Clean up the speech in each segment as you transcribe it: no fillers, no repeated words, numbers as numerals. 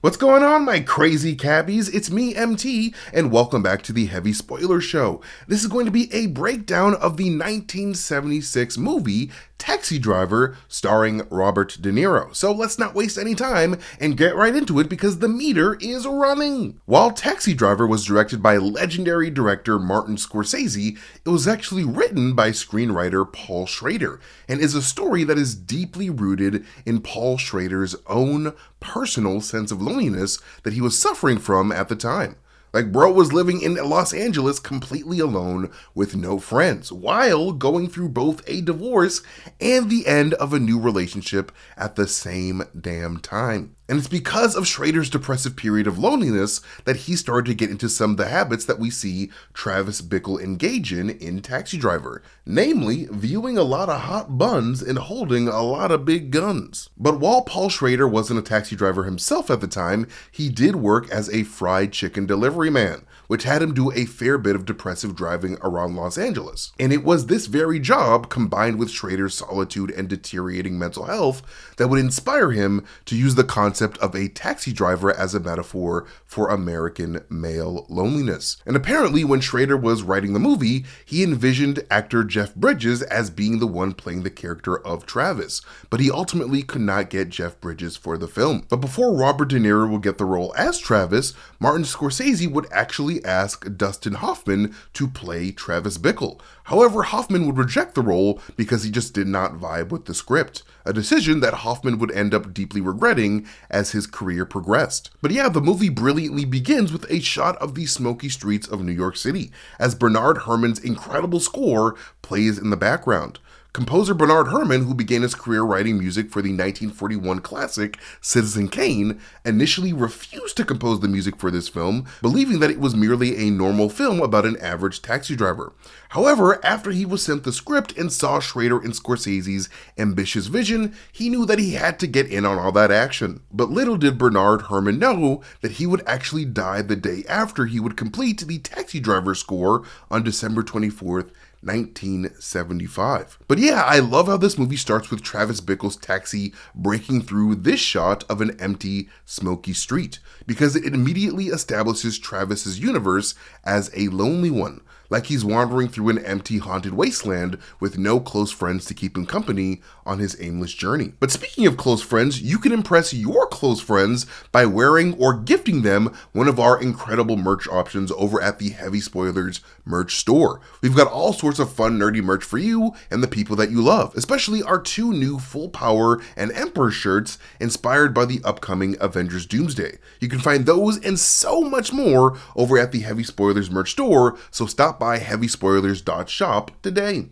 What's going on, my crazy cabbies? It's me, MT, and welcome back to the Heavy Spoiler Show. This is going to be a breakdown of the 1976 movie Taxi Driver, starring Robert De Niro. So let's not waste any time and get right into it because the meter is running. While Taxi Driver was directed by legendary director Martin Scorsese, it was actually written by screenwriter Paul Schrader and is a story that is deeply rooted in Paul Schrader's own personal sense of loneliness that he was suffering from at the time. Like, bro was living in Los Angeles completely alone with no friends, while going through both a divorce and the end of a new relationship at the same damn time. And it's because of Schrader's depressive period of loneliness that he started to get into some of the habits that we see Travis Bickle engage in Taxi Driver, namely viewing a lot of hot buns and holding a lot of big guns. But while Paul Schrader wasn't a taxi driver himself at the time, he did work as a fried chicken delivery man, which had him do a fair bit of depressive driving around Los Angeles. And it was this very job, combined with Schrader's solitude and deteriorating mental health, that would inspire him to use the concept of a taxi driver as a metaphor for American male loneliness. And apparently, when Schrader was writing the movie, he envisioned actor Jeff Bridges as being the one playing the character of Travis, but he ultimately could not get Jeff Bridges for the film. But before Robert De Niro would get the role as Travis, Martin Scorsese would actually ask Dustin Hoffman to play Travis Bickle. However, Hoffman would reject the role because he just did not vibe with the script, a decision that Hoffman would end up deeply regretting as his career progressed. But yeah, the movie brilliantly begins with a shot of the smoky streets of New York City, as Bernard Herrmann's incredible score plays in the background. Composer Bernard Herrmann, who began his career writing music for the 1941 classic Citizen Kane, initially refused to compose the music for this film, believing that it was merely a normal film about an average taxi driver. However, after he was sent the script and saw Schrader and Scorsese's ambitious vision, he knew that he had to get in on all that action. But little did Bernard Herrmann know that he would actually die the day after he would complete the Taxi Driver score on December 24th, 1975. But yeah, I love how this movie starts with Travis Bickle's taxi breaking through this shot of an empty, smoky street, because it immediately establishes Travis's universe as a lonely one, like he's wandering through an empty, haunted wasteland with no close friends to keep him company on his aimless journey. But speaking of close friends, you can impress your close friends by wearing or gifting them one of our incredible merch options over at the Heavy Spoilers merch store. We've got all sorts of fun, nerdy merch for you and the people that you love, especially our two new Full Power and Emperor shirts inspired by the upcoming Avengers Doomsday. You can find those and so much more over at the Heavy Spoilers merch store, so stop by heavyspoilers.shop today.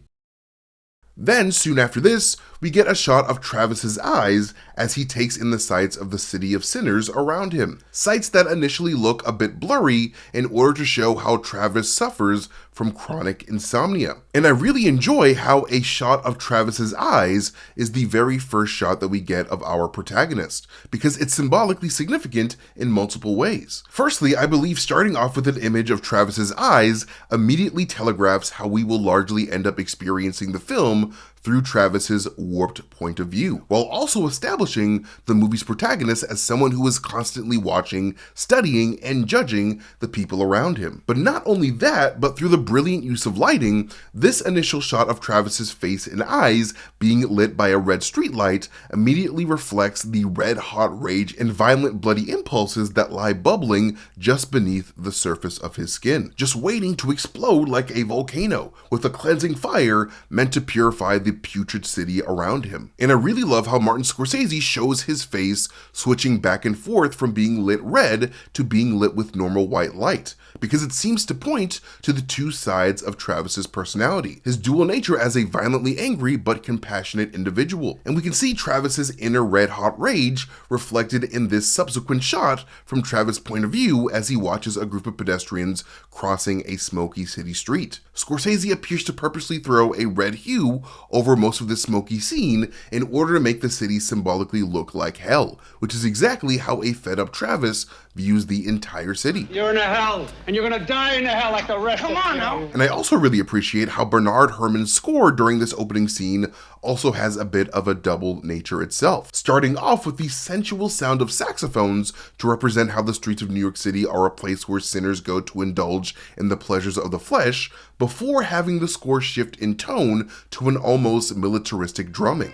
Then, soon after this, we get a shot of Travis's eyes as he takes in the sights of the city of sinners around him. Sights that initially look a bit blurry in order to show how Travis suffers from chronic insomnia. And I really enjoy how a shot of Travis's eyes is the very first shot that we get of our protagonist, because it's symbolically significant in multiple ways. Firstly, I believe starting off with an image of Travis's eyes immediately telegraphs how we will largely end up experiencing the film through Travis's warped point of view, while also establishing the movie's protagonist as someone who is constantly watching, studying, and judging the people around him. But not only that, but through the brilliant use of lighting, this initial shot of Travis's face and eyes being lit by a red streetlight immediately reflects the red-hot rage and violent bloody impulses that lie bubbling just beneath the surface of his skin, just waiting to explode like a volcano, with a cleansing fire meant to purify the putrid city around him. And I really love how Martin Scorsese shows his face switching back and forth from being lit red to being lit with normal white light, because it seems to point to the two sides of Travis's personality, his dual nature as a violently angry but compassionate individual. And we can see Travis's inner red-hot rage reflected in this subsequent shot from Travis' point of view as he watches a group of pedestrians crossing a smoky city street. Scorsese appears to purposely throw a red hue over most of the smoky scene in order to make the city symbolically look like hell, which is exactly how a fed-up Travis views the entire city. You're in a hell, and you're gonna die in a hell like the rest of us. Come on now. And I also really appreciate how Bernard Herrmann's score during this opening scene also has a bit of a double nature itself, starting off with the sensual sound of saxophones to represent how the streets of New York City are a place where sinners go to indulge in the pleasures of the flesh, before having the score shift in tone to an almost militaristic drumming.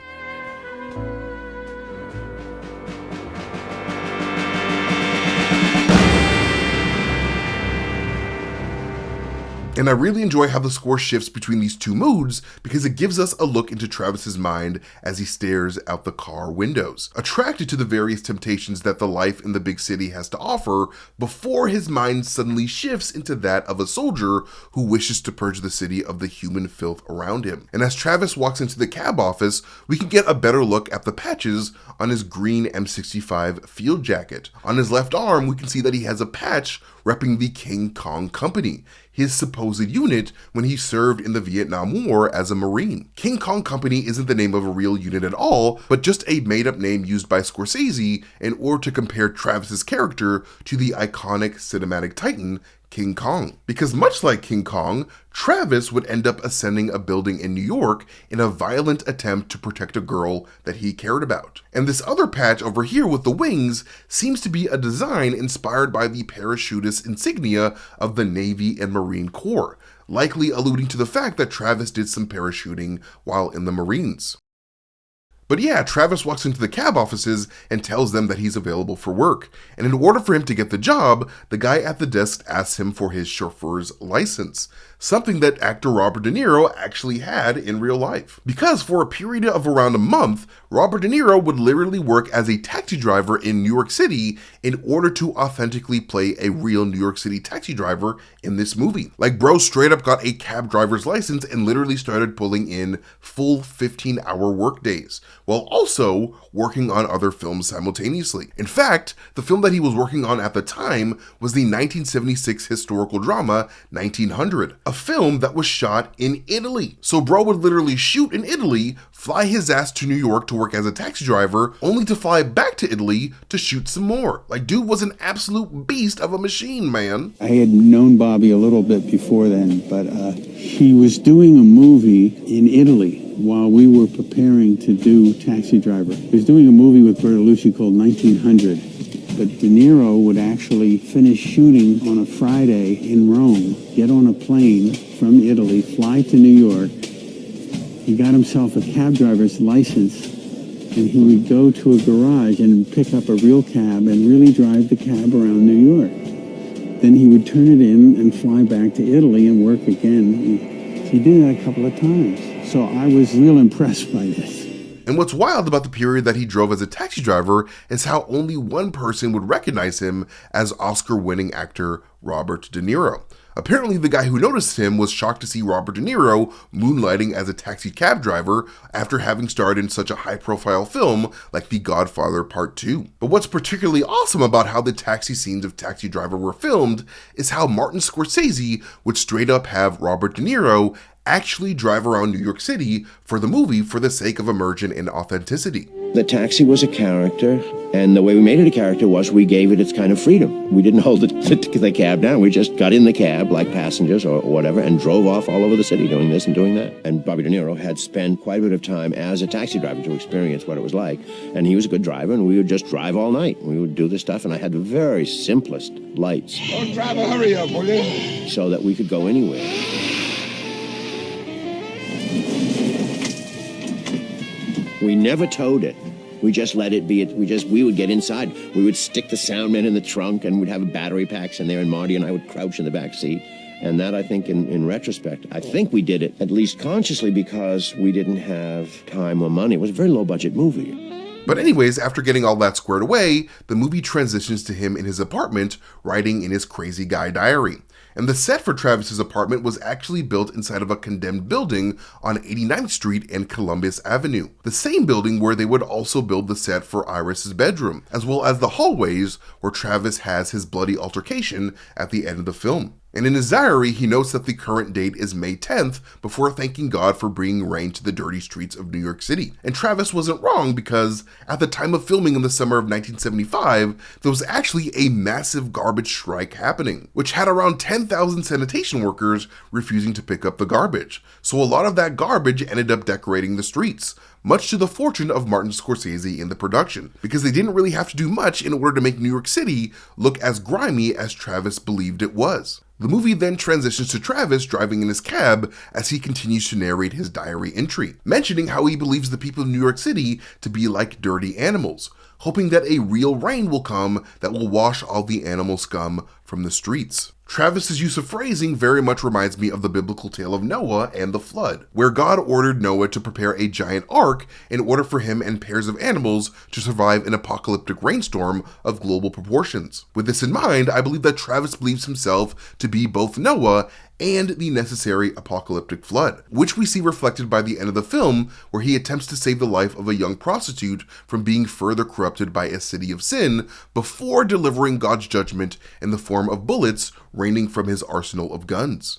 And I really enjoy how the score shifts between these two moods because it gives us a look into Travis's mind as he stares out the car windows, attracted to the various temptations that the life in the big city has to offer, before his mind suddenly shifts into that of a soldier who wishes to purge the city of the human filth around him. And as Travis walks into the cab office, we can get a better look at the patches on his green M65 field jacket. On his left arm, we can see that he has a patch repping the King Kong Company, his supposed unit when he served in the Vietnam War as a Marine. King Kong Company isn't the name of a real unit at all, but just a made-up name used by Scorsese in order to compare Travis's character to the iconic cinematic titan, King Kong. Because much like King Kong, Travis would end up ascending a building in New York in a violent attempt to protect a girl that he cared about. And this other patch over here with the wings seems to be a design inspired by the parachutist insignia of the Navy and Marine Corps, likely alluding to the fact that Travis did some parachuting while in the Marines. But yeah, Travis walks into the cab offices and tells them that he's available for work. And in order for him to get the job, the guy at the desk asks him for his chauffeur's license, something that actor Robert De Niro actually had in real life. Because for a period of around a month, Robert De Niro would literally work as a taxi driver in New York City in order to authentically play a real New York City taxi driver in this movie. Like, bro straight up got a cab driver's license and literally started pulling in full 15-hour work days, while also working on other films simultaneously. In fact, the film that he was working on at the time was the 1976 historical drama 1900, a film that was shot in Italy. So bro would literally shoot in Italy, fly his ass to New York to work as a taxi driver, only to fly back to Italy to shoot some more. Like, dude was an absolute beast of a machine, man. I had known Bobby a little bit before then, but he was doing a movie in Italy while we were preparing to do Taxi Driver. He was doing a movie with Bertolucci called 1900, but De Niro would actually finish shooting on a Friday in Rome, get on a plane from Italy, fly to New York. He got himself a cab driver's license, and he would go to a garage and pick up a real cab and really drive the cab around New York. Then he would turn it in and fly back to Italy and work again. He did that a couple of times. So I was real impressed by this. And what's wild about the period that he drove as a taxi driver is how only one person would recognize him as Oscar-winning actor Robert De Niro. Apparently, the guy who noticed him was shocked to see Robert De Niro moonlighting as a taxi cab driver after having starred in such a high-profile film like The Godfather Part 2. But what's particularly awesome about how the taxi scenes of Taxi Driver were filmed is how Martin Scorsese would straight up have Robert De Niro actually drive around New York City for the movie for the sake of immersion and authenticity. The taxi was a character, and the way we made it a character was we gave it its kind of freedom. We didn't hold the cab down. We just got in the cab like passengers or whatever and drove off all over the city doing this and doing that. And Bobby De Niro had spent quite a bit of time as a taxi driver to experience what it was like. And he was a good driver, and we would just drive all night. We would do this stuff, and I had the very simplest lights. Oh, driver, hurry up, will you? So that we could go anywhere. We never towed it. We just let it be. We would get inside. We would stick the sound man in the trunk, and we'd have battery packs in there, and Marty and I would crouch in the back seat. And that, I think, in retrospect, I think we did it at least consciously because we didn't have time or money. It was a very low-budget movie. But anyways, after getting all that squared away, the movie transitions to him in his apartment, writing in his crazy guy diary. And the set for Travis's apartment was actually built inside of a condemned building on 89th Street and Columbus Avenue, the same building where they would also build the set for Iris's bedroom, as well as the hallways where Travis has his bloody altercation at the end of the film. And in his diary, he notes that the current date is May 10th before thanking God for bringing rain to the dirty streets of New York City. And Travis wasn't wrong, because at the time of filming in the summer of 1975, there was actually a massive garbage strike happening, which had around 10,000 sanitation workers refusing to pick up the garbage. So a lot of that garbage ended up decorating the streets, much to the fortune of Martin Scorsese in the production, because they didn't really have to do much in order to make New York City look as grimy as Travis believed it was. The movie then transitions to Travis driving in his cab as he continues to narrate his diary entry, mentioning how he believes the people of New York City to be like dirty animals, hoping that a real rain will come that will wash all the animal scum from the streets. Travis's use of phrasing very much reminds me of the biblical tale of Noah and the flood, where God ordered Noah to prepare a giant ark in order for him and pairs of animals to survive an apocalyptic rainstorm of global proportions. With this in mind, I believe that Travis believes himself to be both Noah and the necessary apocalyptic flood, which we see reflected by the end of the film, where he attempts to save the life of a young prostitute from being further corrupted by a city of sin before delivering God's judgment in the form of bullets raining from his arsenal of guns.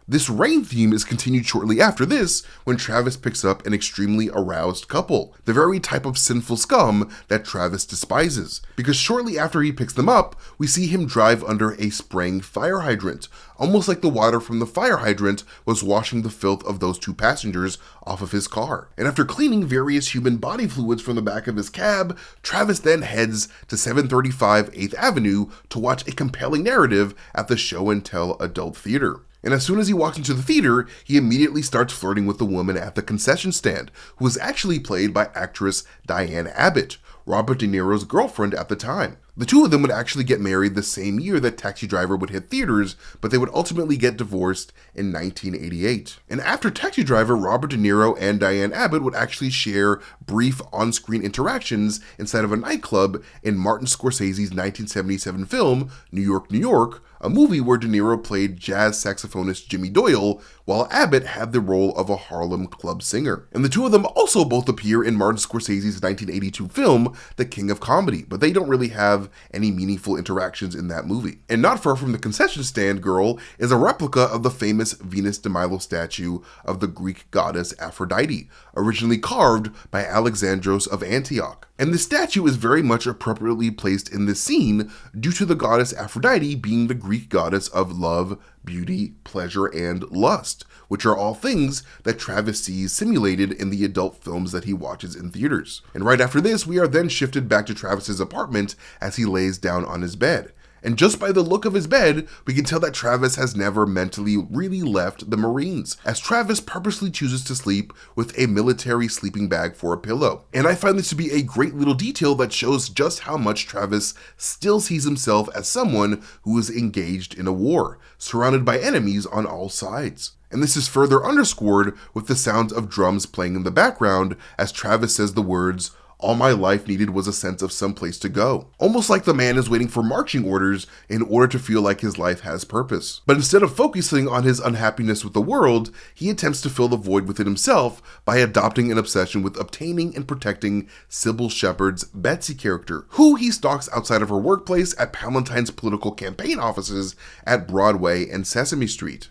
This rain theme is continued shortly after this when Travis picks up an extremely aroused couple, the very type of sinful scum that Travis despises, because shortly after he picks them up, we see him drive under a spraying fire hydrant, almost like the water from the fire hydrant was washing the filth of those two passengers off of his car. And after cleaning various human body fluids from the back of his cab, Travis then heads to 735 8th Avenue to watch a compelling narrative at the Show and Tell Adult Theater. And as soon as he walks into the theater, he immediately starts flirting with the woman at the concession stand, who was actually played by actress Diane Abbott, Robert De Niro's girlfriend at the time. The two of them would actually get married the same year that Taxi Driver would hit theaters, but they would ultimately get divorced in 1988. And after Taxi Driver, Robert De Niro and Diane Abbott would actually share brief on-screen interactions inside of a nightclub in Martin Scorsese's 1977 film, New York, New York, a movie where De Niro played jazz saxophonist Jimmy Doyle, while Abbott had the role of a Harlem club singer. And the two of them also both appear in Martin Scorsese's 1982 film, The King of Comedy, but they don't really have any meaningful interactions in that movie. And not far from the concession stand girl is a replica of the famous Venus de Milo statue of the Greek goddess Aphrodite, originally carved by Alexandros of Antioch. And the statue is very much appropriately placed in this scene due to the goddess Aphrodite being the Greek goddess of love, beauty, pleasure, and lust, which are all things that Travis sees simulated in the adult films that he watches in theaters. And right after this, we are then shifted back to Travis's apartment as he lays down on his bed. And just by the look of his bed, we can tell that Travis has never mentally really left the Marines, as Travis purposely chooses to sleep with a military sleeping bag for a pillow. And I find this to be a great little detail that shows just how much Travis still sees himself as someone who is engaged in a war, surrounded by enemies on all sides. And this is further underscored with the sounds of drums playing in the background as Travis says the words, "All my life needed was a sense of some place to go." Almost like the man is waiting for marching orders in order to feel like his life has purpose. But instead of focusing on his unhappiness with the world, he attempts to fill the void within himself by adopting an obsession with obtaining and protecting Sybil Shepherd's Betsy character, who he stalks outside of her workplace at Palatine's political campaign offices at Broadway and Sesame Street.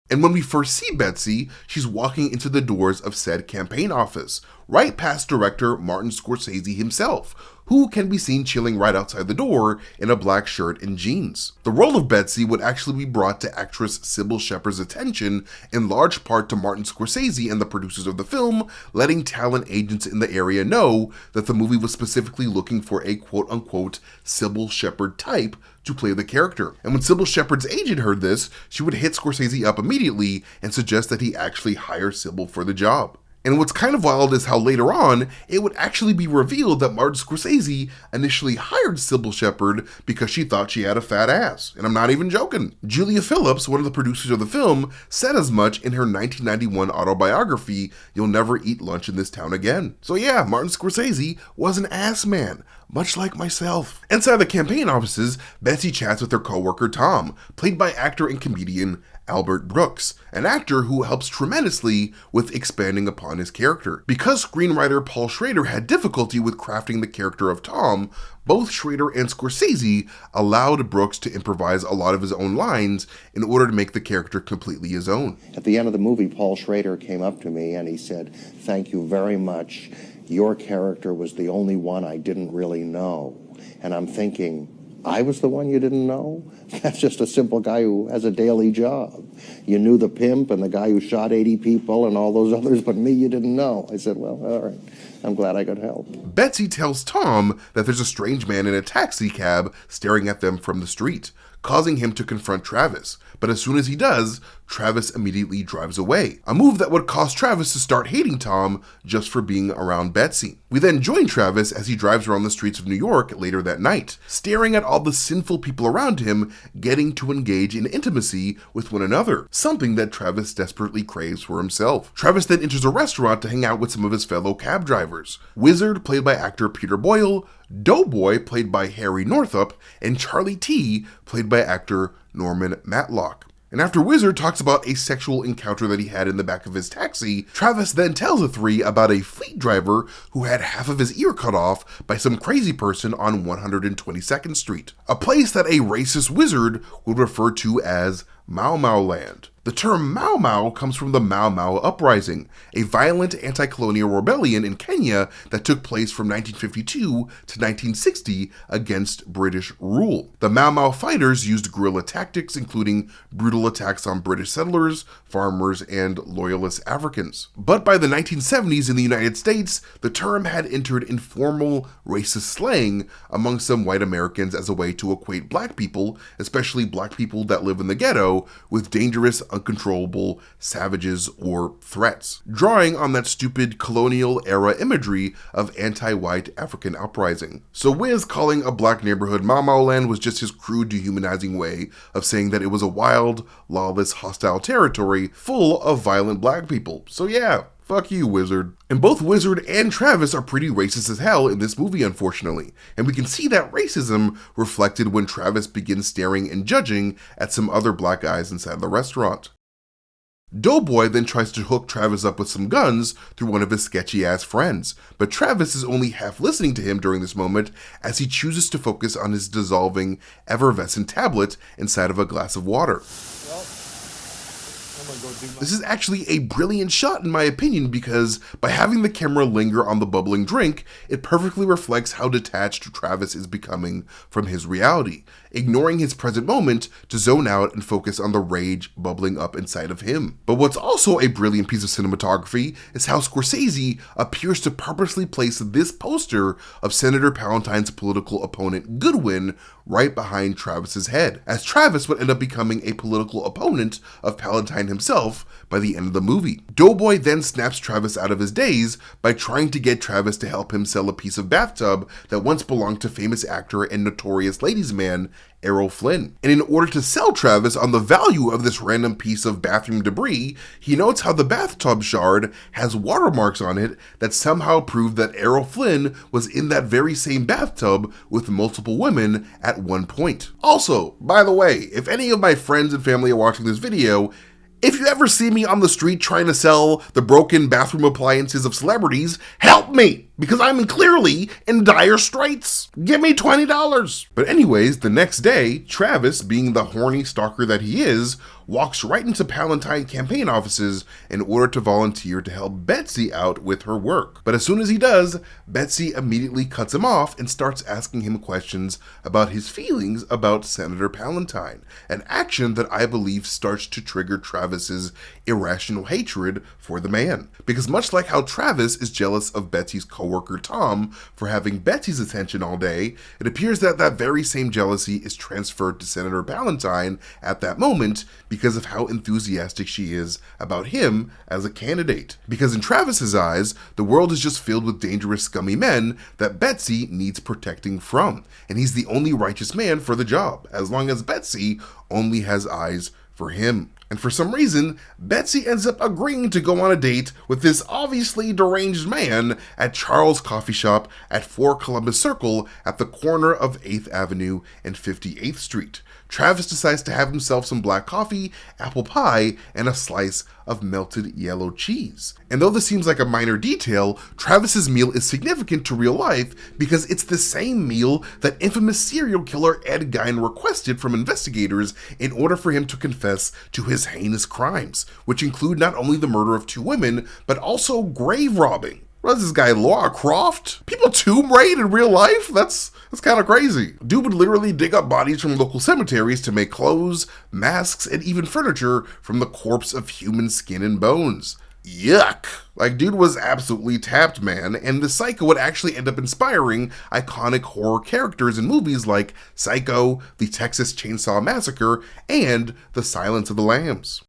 And when we first see Betsy, she's walking into the doors of said campaign office, right past director Martin Scorsese himself, who can be seen chilling right outside the door in a black shirt and jeans. The role of Betsy would actually be brought to actress Sybil Shepherd's attention in large part to Martin Scorsese and the producers of the film, letting talent agents in the area know that the movie was specifically looking for a quote-unquote Sybil Shepherd type to play the character. And when Sybil Shepherd's agent heard this, she would hit Scorsese up immediately and suggest that he actually hire Sybil for the job. And what's kind of wild is how later on, it would actually be revealed that Martin Scorsese initially hired Sybil Shepherd because she thought she had a fat ass. And I'm not even joking. Julia Phillips, one of the producers of the film, said as much in her 1991 autobiography, "You'll never eat lunch in this town again." So yeah, Martin Scorsese was an ass man, much like myself. Inside the campaign offices, Betsy chats with her coworker Tom, played by actor and comedian Albert Brooks, an actor who helps tremendously with expanding upon his character. Because screenwriter Paul Schrader had difficulty with crafting the character of Tom, both Schrader and Scorsese allowed Brooks to improvise a lot of his own lines in order to make the character completely his own. At the end of the movie, Paul Schrader came up to me and he said, "Thank you very much. Your character was the only one I didn't really know." And I'm thinking, I was the one you didn't know? That's just a simple guy who has a daily job. You knew the pimp and the guy who shot 80 people and all those others, but me you didn't know. I said, well, all right. I'm glad I could help. Betsy tells Tom that there's a strange man in a taxi cab staring at them from the street, causing him to confront Travis. But as soon as he does, Travis immediately drives away. A move that would cause Travis to start hating Tom just for being around Betsy. We then join Travis as he drives around the streets of New York later that night, staring at all the sinful people around him getting to engage in intimacy with one another, something that Travis desperately craves for himself. Travis then enters a restaurant to hang out with some of his fellow cab drivers. Wizard, played by actor Peter Boyle, Doughboy, played by Harry Northup, and Charlie T, played by actor Norman Matlock. And after Wizard talks about a sexual encounter that he had in the back of his taxi, Travis then tells the three about a fleet driver who had half of his ear cut off by some crazy person on 122nd Street, a place that a racist wizard would refer to as Mau Mau Land. The term Mau Mau comes from the Mau Mau Uprising, a violent anti-colonial rebellion in Kenya that took place from 1952 to 1960 against British rule. The Mau Mau fighters used guerrilla tactics, including brutal attacks on British settlers, farmers, and loyalist Africans. But by the 1970s in the United States, the term had entered informal racist slang among some white Americans as a way to equate black people, especially black people that live in the ghetto, with dangerous, uncontrollable savages or threats, drawing on that stupid colonial era imagery of anti-white African uprising. So Wiz calling a black neighborhood Mau Mau Land was just his crude, dehumanizing way of saying that it was a wild, lawless, hostile territory full of violent black people. So yeah, fuck you, Wizard. And both Wizard and Travis are pretty racist as hell in this movie, unfortunately. And we can see that racism reflected when Travis begins staring and judging at some other black guys inside the restaurant. Doughboy then tries to hook Travis up with some guns through one of his sketchy-ass friends, but Travis is only half listening to him during this moment as he chooses to focus on his dissolving, effervescent tablet inside of a glass of water. This is actually a brilliant shot in my opinion because by having the camera linger on the bubbling drink, it perfectly reflects how detached Travis is becoming from his reality, ignoring his present moment to zone out and focus on the rage bubbling up inside of him. But what's also a brilliant piece of cinematography is how Scorsese appears to purposely place this poster of Senator Palatine's political opponent Goodwin right behind Travis's head, as Travis would end up becoming a political opponent of Palatine himself by the end of the movie. Doughboy then snaps Travis out of his daze by trying to get Travis to help him sell a piece of bathtub that once belonged to famous actor and notorious ladies' man Errol Flynn. And in order to sell Travis on the value of this random piece of bathroom debris, he notes how the bathtub shard has watermarks on it that somehow prove that Errol Flynn was in that very same bathtub with multiple women at one point. Also, by the way, if any of my friends and family are watching this video, if you ever see me on the street trying to sell the broken bathroom appliances of celebrities, help me, because I'm clearly in dire straits. Give me $20. But anyways, the next day, Travis, being the horny stalker that he is, walks right into Palatine campaign offices in order to volunteer to help Betsy out with her work. But as soon as he does, Betsy immediately cuts him off and starts asking him questions about his feelings about Senator Palatine, an action that I believe starts to trigger Travis's irrational hatred for the man. Because much like how Travis is jealous of Betsy's coworker Tom for having Betsy's attention all day, it appears that that very same jealousy is transferred to Senator Palatine at that moment because of how enthusiastic she is about him as a candidate. Because in Travis's eyes, the world is just filled with dangerous, scummy men that Betsy needs protecting from, and he's the only righteous man for the job, as long as Betsy only has eyes for him. And for some reason, Betsy ends up agreeing to go on a date with this obviously deranged man at Charles' Coffee Shop at 4 Columbus Circle at the corner of 8th Avenue and 58th Street. Travis decides to have himself some black coffee, apple pie, and a slice of melted yellow cheese. And though this seems like a minor detail, Travis's meal is significant to real life because it's the same meal that infamous serial killer Ed Gein requested from investigators in order for him to confess to his heinous crimes, which include not only the murder of 2 women, but also grave robbing. What is this guy, Laura Croft? People tomb raid in real life? That's kind of crazy. Dude would literally dig up bodies from local cemeteries to make clothes, masks, and even furniture from the corpse of human skin and bones. Yuck. Like, dude was absolutely tapped, man, and the psycho would actually end up inspiring iconic horror characters in movies like Psycho, the Texas Chainsaw Massacre, and The Silence of the Lambs.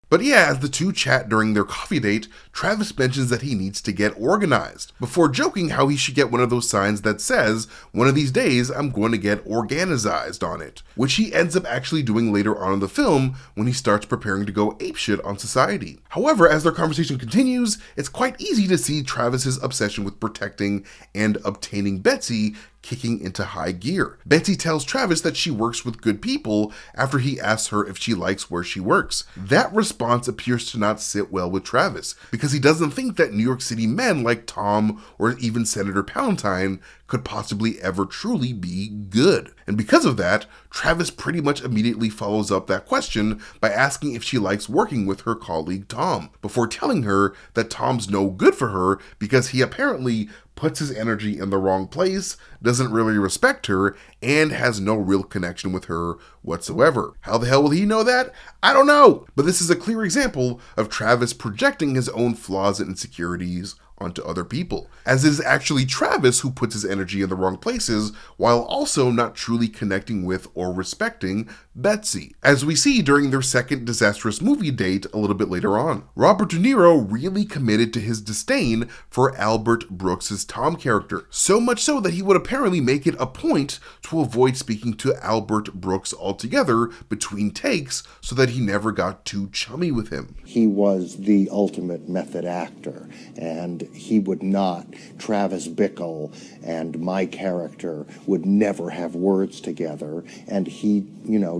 But yeah, as the two chat during their coffee date, Travis mentions that he needs to get organized, before joking how he should get one of those signs that says, "One of these days, I'm going to get organized" on it, which he ends up actually doing later on in the film when he starts preparing to go apeshit on society. However, as their conversation continues, it's quite easy to see Travis's obsession with protecting and obtaining Betsy kicking into high gear. Betsy tells Travis that she works with good people after he asks her if she likes where she works. That response appears to not sit well with Travis, because he doesn't think that New York City men like Tom or even Senator Palantine could possibly ever truly be good. And because of that, Travis pretty much immediately follows up that question by asking if she likes working with her colleague Tom, before telling her that Tom's no good for her because he apparently puts his energy in the wrong place, doesn't really respect her, and has no real connection with her whatsoever. How the hell will he know that? I don't know! But this is a clear example of Travis projecting his own flaws and insecurities onto other people, as it is actually Travis who puts his energy in the wrong places while also not truly connecting with or respecting Betsy, as we see during their second disastrous movie date a little bit later on. Robert De Niro really committed to his disdain for Albert Brooks's Tom character, so much so that he would apparently make it a point to avoid speaking to Albert Brooks altogether between takes so that he never got too chummy with him. He was the ultimate method actor, and he would not, Travis Bickle and my character would never have words together, and he,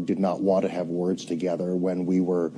did not want to have words together when we were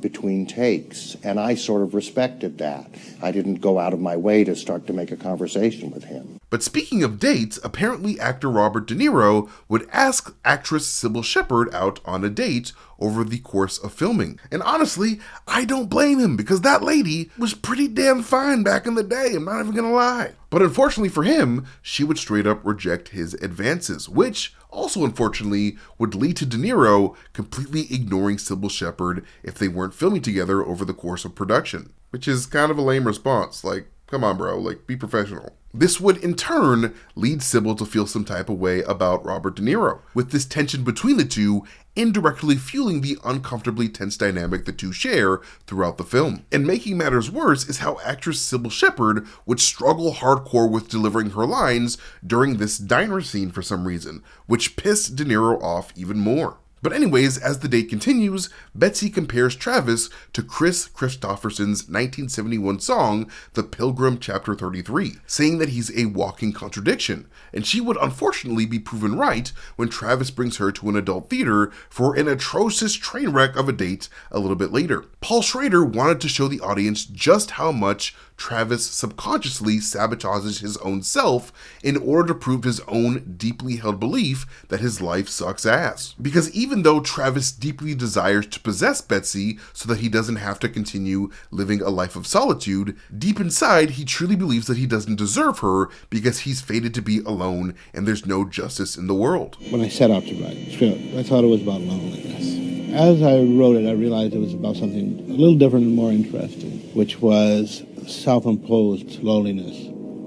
between takes, and I sort of respected that. I didn't go out of my way to start to make a conversation with him. But speaking of dates, apparently actor Robert De Niro would ask actress Sybil Shepherd out on a date over the course of filming. And honestly, I don't blame him, because that lady was pretty damn fine back in the day, I'm not even gonna lie. But unfortunately for him, she would straight up reject his advances, which also unfortunately would lead to De Niro completely ignoring Sybil Shepherd if they weren't filming together over the course of production. Which is kind of a lame response, like, come on bro, like, be professional. This would in turn lead Sybil to feel some type of way about Robert De Niro, with this tension between the two indirectly fueling the uncomfortably tense dynamic the two share throughout the film. And making matters worse is how actress Sybil Shepherd would struggle hardcore with delivering her lines during this diner scene for some reason, which pissed De Niro off even more. But anyways, as the date continues, Betsy compares Travis to Chris Christopherson's 1971 song, The Pilgrim Chapter 33, saying that he's a walking contradiction, and she would unfortunately be proven right when Travis brings her to an adult theater for an atrocious train wreck of a date a little bit later. Paul Schrader wanted to show the audience just how much Travis subconsciously sabotages his own self in order to prove his own deeply held belief that his life sucks ass. Because even though Travis deeply desires to possess Betsy so that he doesn't have to continue living a life of solitude, deep inside he truly believes that he doesn't deserve her because he's fated to be alone and there's no justice in the world. When I set out to write the script, I thought it was about loneliness. As I wrote it, I realized it was about something a little different and more interesting, which was self-imposed loneliness.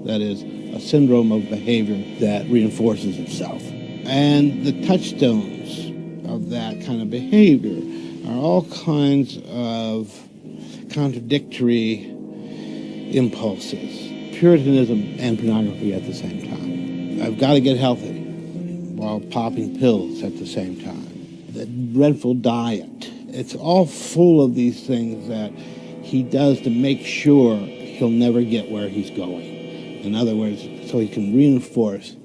That is, a syndrome of behavior that reinforces itself. And the touchstones of that kind of behavior are all kinds of contradictory impulses. Puritanism and pornography at the same time. I've got to get healthy while popping pills at the same time. The dreadful diet It's all full of these things that he does to make sure he'll never get where he's going. In other words, so he can reinforce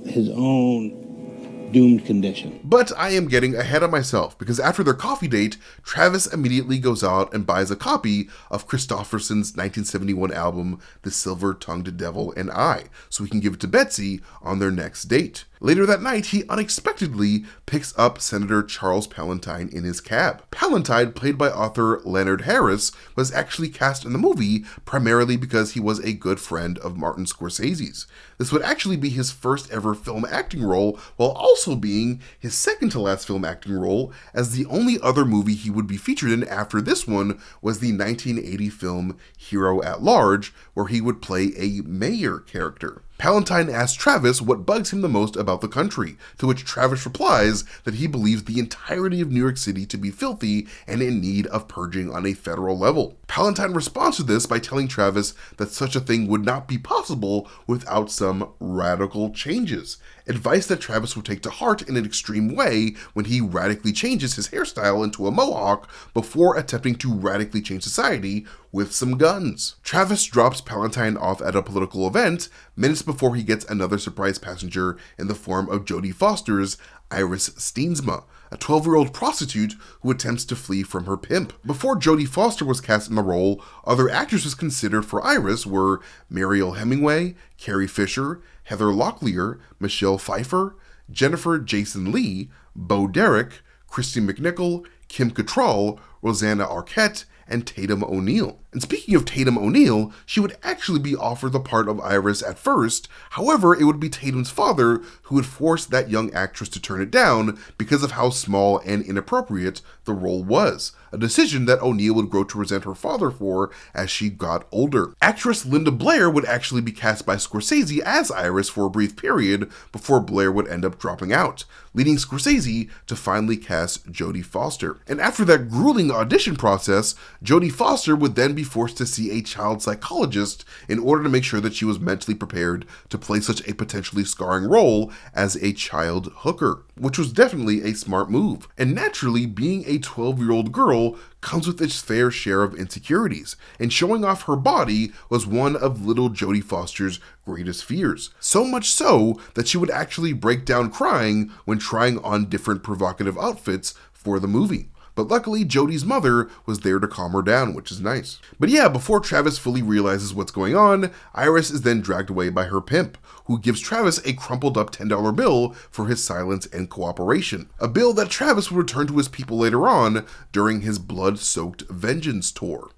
his own doomed condition. But I am getting ahead of myself, because after their coffee date, Travis immediately goes out and buys a copy of Christopherson's 1971 album, The Silver-Tongued Devil and I, so he can give it to Betsy on their next date. Later that night, he unexpectedly picks up Senator Charles Palantine in his cab. Palantine, played by author Leonard Harris, was actually cast in the movie primarily because he was a good friend of Martin Scorsese's. This would actually be his first ever film acting role, while also being his second to last film acting role, as the only other movie he would be featured in after this one was the 1980 film Hero at Large, where he would play a mayor character. Palantine asks Travis what bugs him the most about the country, to which Travis replies that he believes the entirety of New York City to be filthy and in need of purging on a federal level. Palantine responds to this by telling Travis that such a thing would not be possible without some radical changes, advice that Travis would take to heart in an extreme way when he radically changes his hairstyle into a mohawk before attempting to radically change society with some guns. Travis drops Palantine off at a political event minutes before he gets another surprise passenger in the form of Jodie Foster's Iris Steensma, a 12-year-old prostitute who attempts to flee from her pimp. Before Jodie Foster was cast in the role, other actresses considered for Iris were Mariel Hemingway, Carrie Fisher, Heather Locklear, Michelle Pfeiffer, Jennifer Jason Leigh, Bo Derek, Christy McNichol, Kim Cattrall, Rosanna Arquette, and Tatum O'Neal. And speaking of Tatum O'Neal, she would actually be offered the part of Iris at first. However, it would be Tatum's father who would force that young actress to turn it down because of how small and inappropriate the role was, a decision that O'Neal would grow to resent her father for as she got older. Actress Linda Blair would actually be cast by Scorsese as Iris for a brief period before Blair would end up dropping out, leading Scorsese to finally cast Jodie Foster. And after that grueling audition process, Jodie Foster would then be forced to see a child psychologist in order to make sure that she was mentally prepared to play such a potentially scarring role as a child hooker, which was definitely a smart move. And naturally, being a 12-year-old girl comes with its fair share of insecurities, and showing off her body was one of little Jodie Foster's greatest fears. So much so that she would actually break down crying when trying on different provocative outfits for the movie. But luckily, Jodie's mother was there to calm her down, which is nice. But yeah, before Travis fully realizes what's going on, Iris is then dragged away by her pimp, who gives Travis a crumpled up $10 bill for his silence and cooperation. A bill that Travis would return to his people later on during his blood-soaked vengeance tour.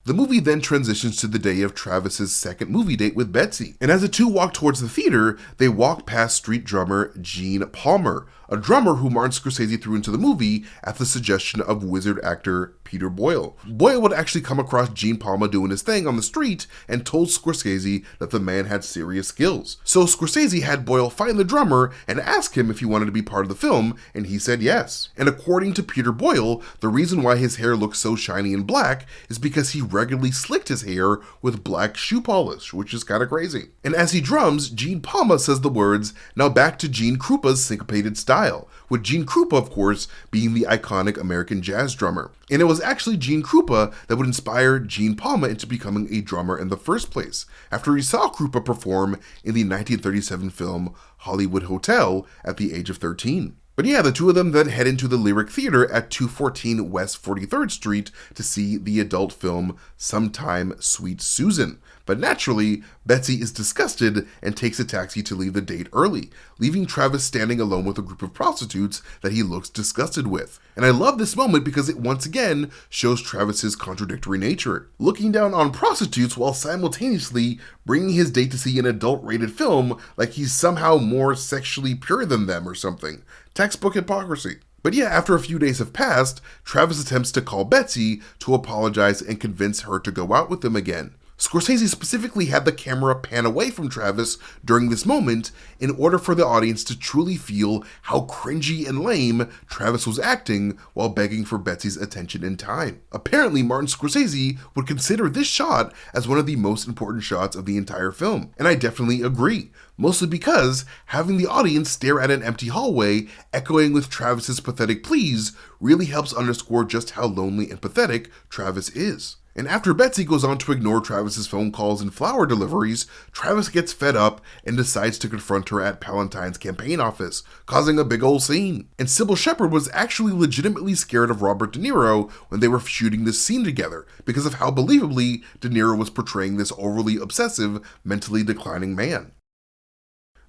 The movie then transitions to the day of Travis's second movie date with Betsy, and as the two walk towards the theater, they walk past street drummer Gene Palmer, a drummer who Martin Scorsese threw into the movie at the suggestion of wizard actor Peter Boyle. Boyle would actually come across Gene Palmer doing his thing on the street and told Scorsese that the man had serious skills. So Scorsese had Boyle find the drummer and ask him if he wanted to be part of the film, and he said yes. And according to Peter Boyle, the reason why his hair looks so shiny and black is because he regularly slicked his hair with black shoe polish, which is kind of crazy. And as he drums, Gene Palmer says the words, "Now back to Gene Krupa's syncopated style," with Gene Krupa, of course, being the iconic American jazz drummer. And it was actually Gene Krupa that would inspire Gene Palmer into becoming a drummer in the first place, after he saw Krupa perform in the 1937 film Hollywood Hotel at the age of 13. But yeah, the two of them then head into the Lyric Theater at 214 West 43rd Street to see the adult film Sometime Sweet Susan. But naturally, Betsy is disgusted and takes a taxi to leave the date early, leaving Travis standing alone with a group of prostitutes that he looks disgusted with. And I love this moment because it once again shows Travis's contradictory nature, looking down on prostitutes while simultaneously bringing his date to see an adult-rated film like he's somehow more sexually pure than them or something. Textbook hypocrisy. But yeah, after a few days have passed, Travis attempts to call Betsy to apologize and convince her to go out with him again. Scorsese specifically had the camera pan away from Travis during this moment in order for the audience to truly feel how cringy and lame Travis was acting while begging for Betsy's attention and time. Apparently, Martin Scorsese would consider this shot as one of the most important shots of the entire film, and I definitely agree, mostly because having the audience stare at an empty hallway echoing with Travis's pathetic pleas really helps underscore just how lonely and pathetic Travis is. And after Betsy goes on to ignore Travis's phone calls and flower deliveries, Travis gets fed up and decides to confront her at Palatine's campaign office, causing a big old scene. And Sybil Shepherd was actually legitimately scared of Robert De Niro when they were shooting this scene together because of how believably De Niro was portraying this overly obsessive, mentally declining man.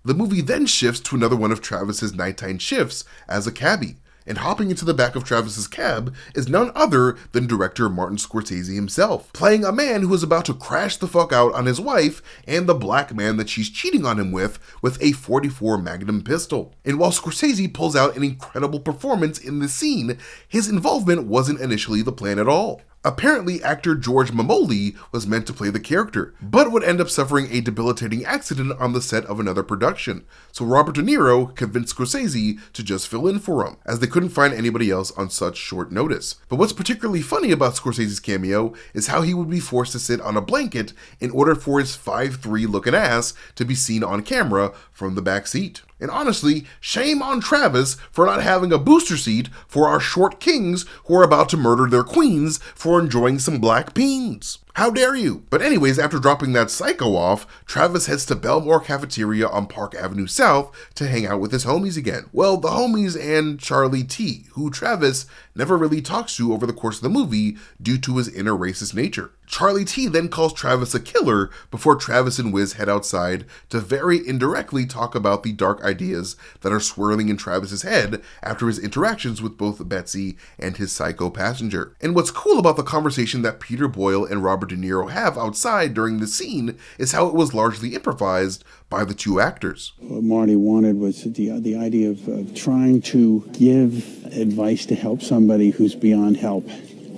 The movie then shifts to another one of Travis's nighttime shifts as a cabbie. And hopping into the back of Travis's cab is none other than director Martin Scorsese himself, playing a man who is about to crash the fuck out on his wife and the black man that she's cheating on him with a .44 Magnum pistol. And while Scorsese pulls out an incredible performance in this scene, his involvement wasn't initially the plan at all. Apparently, actor George Mamoli was meant to play the character, but would end up suffering a debilitating accident on the set of another production, so Robert De Niro convinced Scorsese to just fill in for him, as they couldn't find anybody else on such short notice. But what's particularly funny about Scorsese's cameo is how he would be forced to sit on a blanket in order for his 5'3" looking ass to be seen on camera from the back seat. And honestly, shame on Travis for not having a booster seat for our short kings who are about to murder their queens for enjoying some black beans. How dare you? But anyways, after dropping that psycho off, Travis heads to Belmore Cafeteria on Park Avenue South to hang out with his homies again. Well, the homies and Charlie T, who Travis never really talks to over the course of the movie due to his inner racist nature. Charlie T then calls Travis a killer before Travis and Wiz head outside to very indirectly talk about the dark ideas that are swirling in Travis's head after his interactions with both Betsy and his psycho passenger. And what's cool about the conversation that Peter Boyle and Robert De Niro have outside during the scene is how it was largely improvised by the two actors. What Marty wanted was the idea of trying to give advice to help somebody who's beyond help.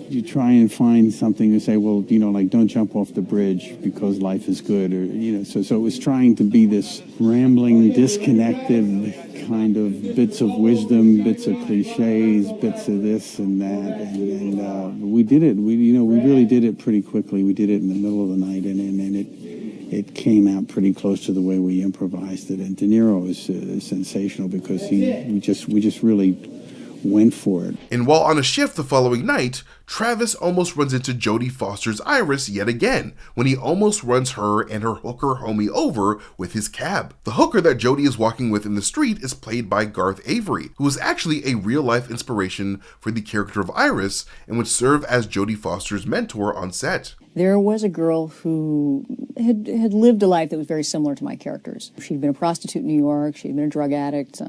You try and find something to say, well, like don't jump off the bridge because life is good, or so it was trying to be this rambling, disconnected kind of bits of wisdom, bits of cliches, bits of this and that, and we did it. We really did it pretty quickly. We did it in the middle of the night, and it came out pretty close to the way we improvised it. And De Niro is sensational because we just really went for it. And while on a shift the following night, Travis almost runs into Jodie Foster's Iris yet again when he almost runs her and her hooker homie over with his cab. The hooker that Jodie is walking with in the street is played by Garth Avery, who was actually a real-life inspiration for the character of Iris and would serve as Jodie Foster's mentor on set. There was a girl who had lived a life that was very similar to my character's. She'd been a prostitute in New York, she'd been a drug addict,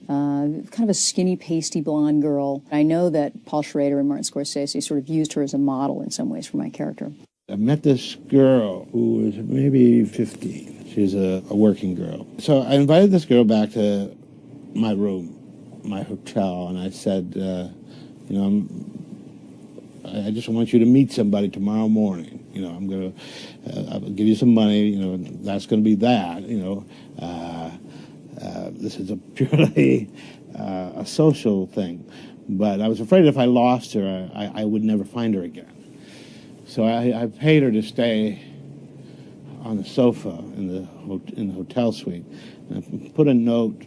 kind of a skinny, pasty blonde girl. I know that Paul Schrader and Martin Scorsese sort of used her as a model in some ways for my character. I met this girl who was maybe 15. She was a working girl. So I invited this girl back to my room, my hotel, and I said, I just want you to meet somebody tomorrow morning. I'm going to I'll give you some money, that's going to be that, this is a purely a social thing. But I was afraid if I lost her, I would never find her again. So I paid her to stay on the sofa in the hotel suite. And I put a note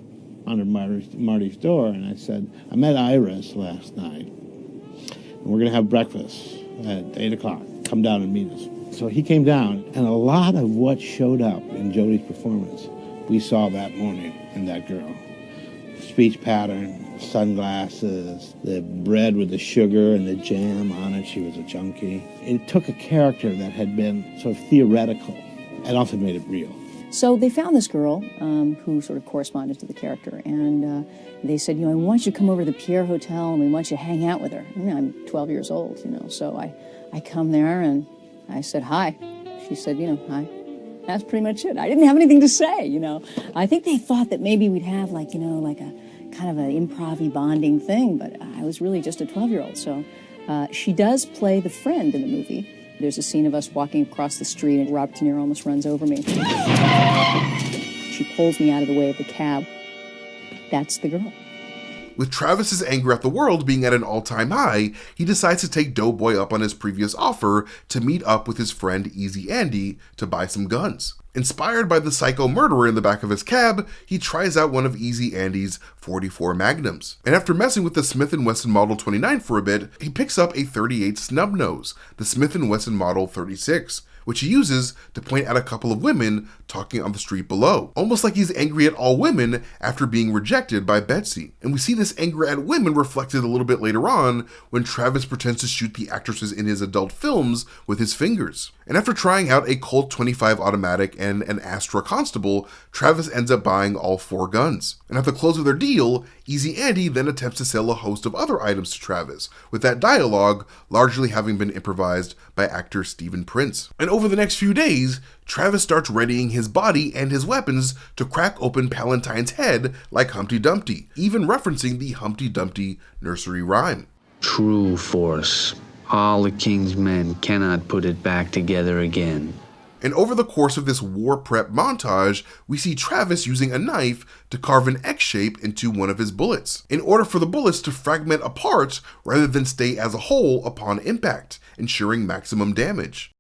under Marty's door, and I said, I met Iris last night, and we're going to have breakfast at 8 o'clock. Come down and meet us. So he came down, and a lot of what showed up in Jodie's performance, we saw that morning in that girl. Speech pattern, sunglasses, the bread with the sugar and the jam on it. She was a junkie. It took a character that had been sort of theoretical and also made it real. So they found this girl who sort of corresponded to the character, and they said, I want you to come over to the Pierre Hotel, and we want you to hang out with her. I'm 12 years old, so I come there, and I said, hi. She said, hi. That's pretty much it. I didn't have anything to say, I think they thought that maybe we'd have like a kind of an improv-y bonding thing, but I was really just a 12-year-old. So she does play the friend in the movie, There's a scene of us walking across the street and Robert De Niro almost runs over me. She pulls me out of the way of the cab. That's the girl. With Travis's anger at the world being at an all-time high, he decides to take Doughboy up on his previous offer to meet up with his friend Easy Andy to buy some guns. Inspired by the psycho murderer in the back of his cab, he tries out one of Easy Andy's .44 Magnums. And after messing with the Smith & Wesson Model 29 for a bit, he picks up a .38 snub-nose, the Smith & Wesson Model 36, which he uses to point at a couple of women talking on the street below, almost like he's angry at all women after being rejected by Betsy. And we see this anger at women reflected a little bit later on when Travis pretends to shoot the actresses in his adult films with his fingers. And after trying out a Colt 25 automatic and an Astra Constable, Travis ends up buying all 4 guns. And at the close of their deal, Easy Andy then attempts to sell a host of other items to Travis, with that dialogue largely having been improvised by actor Stephen Prince. And over the next few days, Travis starts readying his body and his weapons to crack open Palentine's head like Humpty Dumpty, even referencing the Humpty Dumpty nursery rhyme. True force. All the king's men cannot put it back together again. And over the course of this war prep montage, we see Travis using a knife to carve an X shape into one of his bullets, in order for the bullets to fragment apart rather than stay as a whole upon impact, ensuring maximum damage.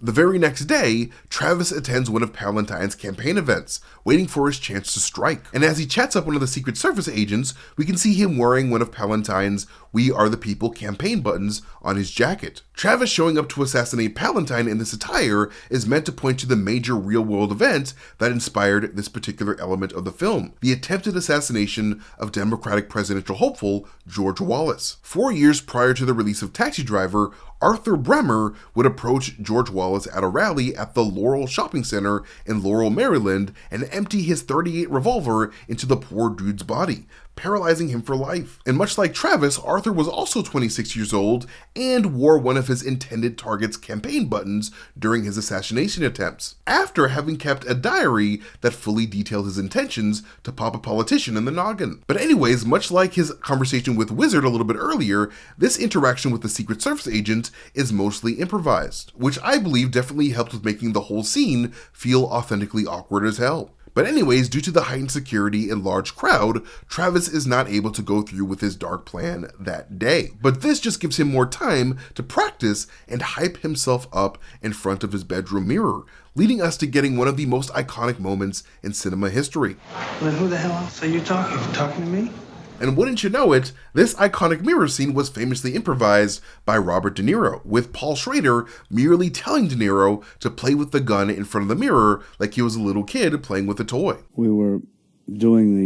The very next day, Travis attends one of Palentine's campaign events, waiting for his chance to strike. And as he chats up one of the Secret Service agents, we can see him wearing one of Palentine's "We Are the People" campaign buttons on his jacket. Travis showing up to assassinate Palentine in this attire is meant to point to the major real-world event that inspired this particular element of the film, the attempted assassination of Democratic presidential hopeful George Wallace. 4 years prior to the release of Taxi Driver, Arthur Bremer would approach George Wallace at a rally at the Laurel Shopping Center in Laurel, Maryland, and empty his .38 revolver into the poor dude's body, paralyzing him for life. And much like Travis, Arthur was also 26 years old and wore one of his intended target's campaign buttons during his assassination attempts, after having kept a diary that fully detailed his intentions to pop a politician in the noggin. But anyways, much like his conversation with Wizard a little bit earlier, this interaction with the Secret Service agent is mostly improvised, which I believe definitely helped with making the whole scene feel authentically awkward as hell. But anyways, due to the heightened security and large crowd, Travis is not able to go through with his dark plan that day. But this just gives him more time to practice and hype himself up in front of his bedroom mirror, leading us to getting one of the most iconic moments in cinema history. Well, then who the hell else are you talking to? Talking to me? And wouldn't you know it, this iconic mirror scene was famously improvised by Robert De Niro, with Paul Schrader merely telling De Niro to play with the gun in front of the mirror like he was a little kid playing with a toy. We were doing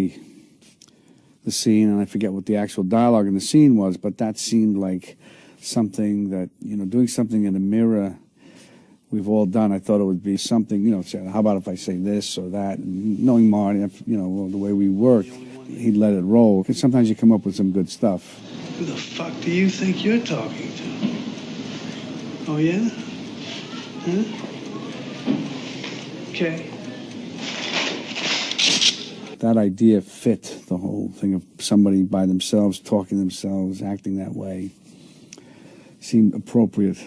the scene, and I forget what the actual dialogue in the scene was, but that seemed like something that, doing something in a mirror we've all done. I thought it would be something, say, how about if I say this or that? And knowing Martin, the way we worked, he'd let it roll. Because sometimes you come up with some good stuff. Who the fuck do you think you're talking to? Oh, yeah? Huh? Okay. That idea fit the whole thing of somebody by themselves, talking to themselves, acting that way. Seemed appropriate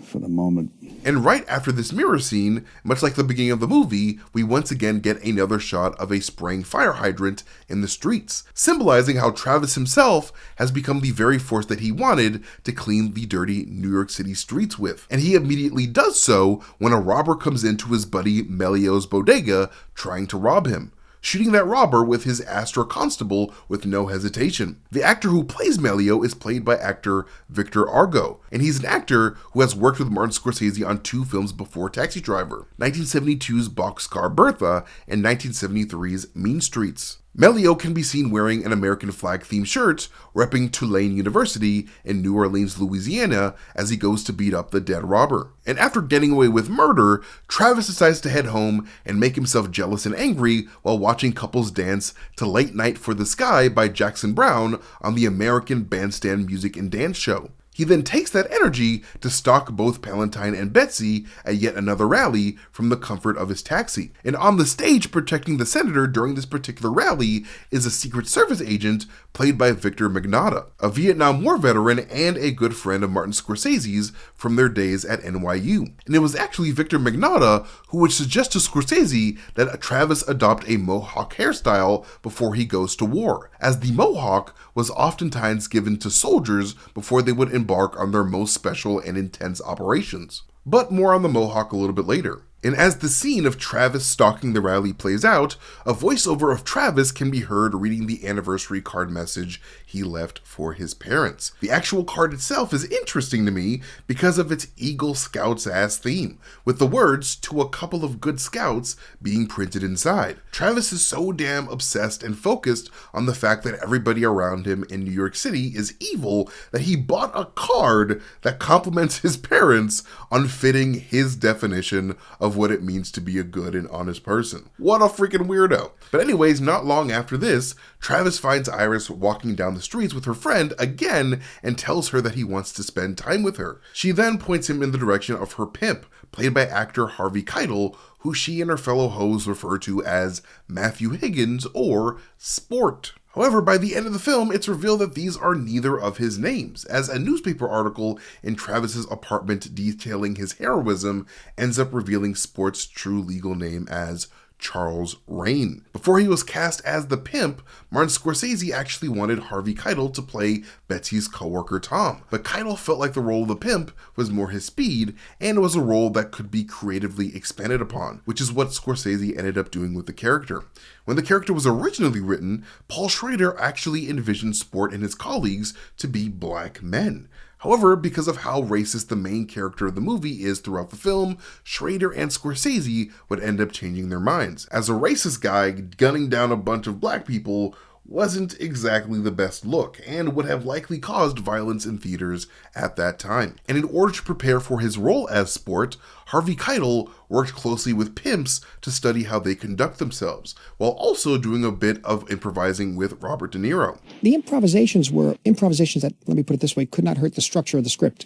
for the moment. And right after this mirror scene, much like the beginning of the movie, we once again get another shot of a spraying fire hydrant in the streets, symbolizing how Travis himself has become the very force that he wanted to clean the dirty New York City streets with. And he immediately does so when a robber comes into his buddy Melio's bodega trying to rob him, shooting that robber with his Astra Constable with no hesitation. The actor who plays Melio is played by actor Victor Argo, and he's an actor who has worked with Martin Scorsese on 2 films before Taxi Driver, 1972's Boxcar Bertha and 1973's Mean Streets. Melio can be seen wearing an American flag-themed shirt, repping Tulane University in New Orleans, Louisiana, as he goes to beat up the dead robber. And after getting away with murder, Travis decides to head home and make himself jealous and angry while watching couples dance to Late Night for the Sky by Jackson Browne on the American Bandstand Music and Dance Show. He then takes that energy to stalk both Palantine and Betsy at yet another rally from the comfort of his taxi. And on the stage protecting the senator during this particular rally is a Secret Service agent played by Victor Magnotta, a Vietnam War veteran and a good friend of Martin Scorsese's from their days at NYU. And it was actually Victor Magnotta who would suggest to Scorsese that Travis adopt a mohawk hairstyle before he goes to war, as the mohawk was oftentimes given to soldiers before they would embark on their most special and intense operations. But more on the mohawk a little bit later. And as the scene of Travis stalking the rally plays out, a voiceover of Travis can be heard reading the anniversary card message he left for his parents. The actual card itself is interesting to me because of its Eagle Scouts-ass theme, with the words "to a couple of good scouts" being printed inside. Travis is so damn obsessed and focused on the fact that everybody around him in New York City is evil that he bought a card that compliments his parents on fitting his definition of what it means to be a good and honest person. What a freaking weirdo. But anyways, not long after this, Travis finds Iris walking down the streets with her friend again and tells her that he wants to spend time with her. She then points him in the direction of her pimp, played by actor Harvey Keitel, who she and her fellow hoes refer to as Matthew Higgins or Sport. However, by the end of the film, it's revealed that these are neither of his names, as a newspaper article in Travis's apartment detailing his heroism ends up revealing Sport's true legal name as Charles Rain. Before he was cast as the pimp, Martin Scorsese actually wanted Harvey Keitel to play Betsy's coworker Tom, but Keitel felt like the role of the pimp was more his speed, and it was a role that could be creatively expanded upon, which is what Scorsese ended up doing with the character. When the character was originally written, Paul Schrader actually envisioned Sport and his colleagues to be black men. However, because of how racist the main character of the movie is throughout the film, Schrader and Scorsese would end up changing their minds, as a racist guy gunning down a bunch of black people wasn't exactly the best look, and would have likely caused violence in theaters at that time. And in order to prepare for his role as Sport, Harvey Keitel worked closely with pimps to study how they conduct themselves, while also doing a bit of improvising with Robert De Niro. The improvisations were improvisations that, let me put it this way, could not hurt the structure of the script.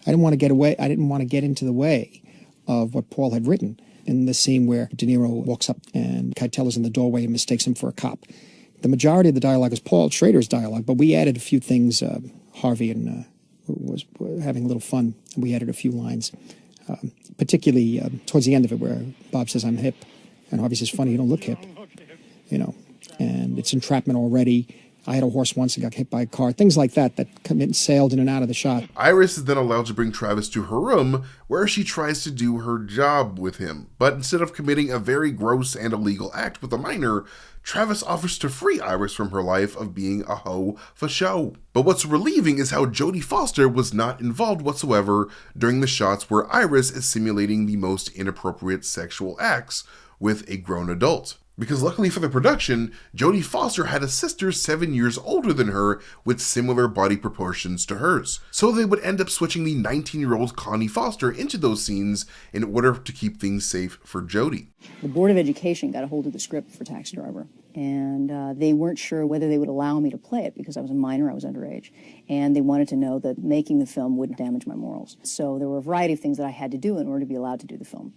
I didn't want to get into the way of what Paul had written. In the scene where De Niro walks up and Keitel is in the doorway and mistakes him for a cop. The majority of the dialogue is Paul Schrader's dialogue, but we added a few things. Harvey and was having a little fun. We added a few lines, particularly towards the end of it where Bob says, "I'm hip," and Harvey says, "Funny, you don't look hip," and it's entrapment already. I had a horse once and got hit by a car. Things like that sailed in and out of the shot. Iris is then allowed to bring Travis to her room, where she tries to do her job with him. But instead of committing a very gross and illegal act with a minor, Travis offers to free Iris from her life of being a hoe for show. But what's relieving is how Jodie Foster was not involved whatsoever during the shots where Iris is simulating the most inappropriate sexual acts with a grown adult. Because luckily for the production, Jodie Foster had a sister 7 years older than her with similar body proportions to hers. So they would end up switching the 19-year-old Connie Foster into those scenes in order to keep things safe for Jodie. The Board of Education got a hold of the script for Taxi Driver, and they weren't sure whether they would allow me to play it because I was a minor, I was underage, and they wanted to know that making the film wouldn't damage my morals. So there were a variety of things that I had to do in order to be allowed to do the film.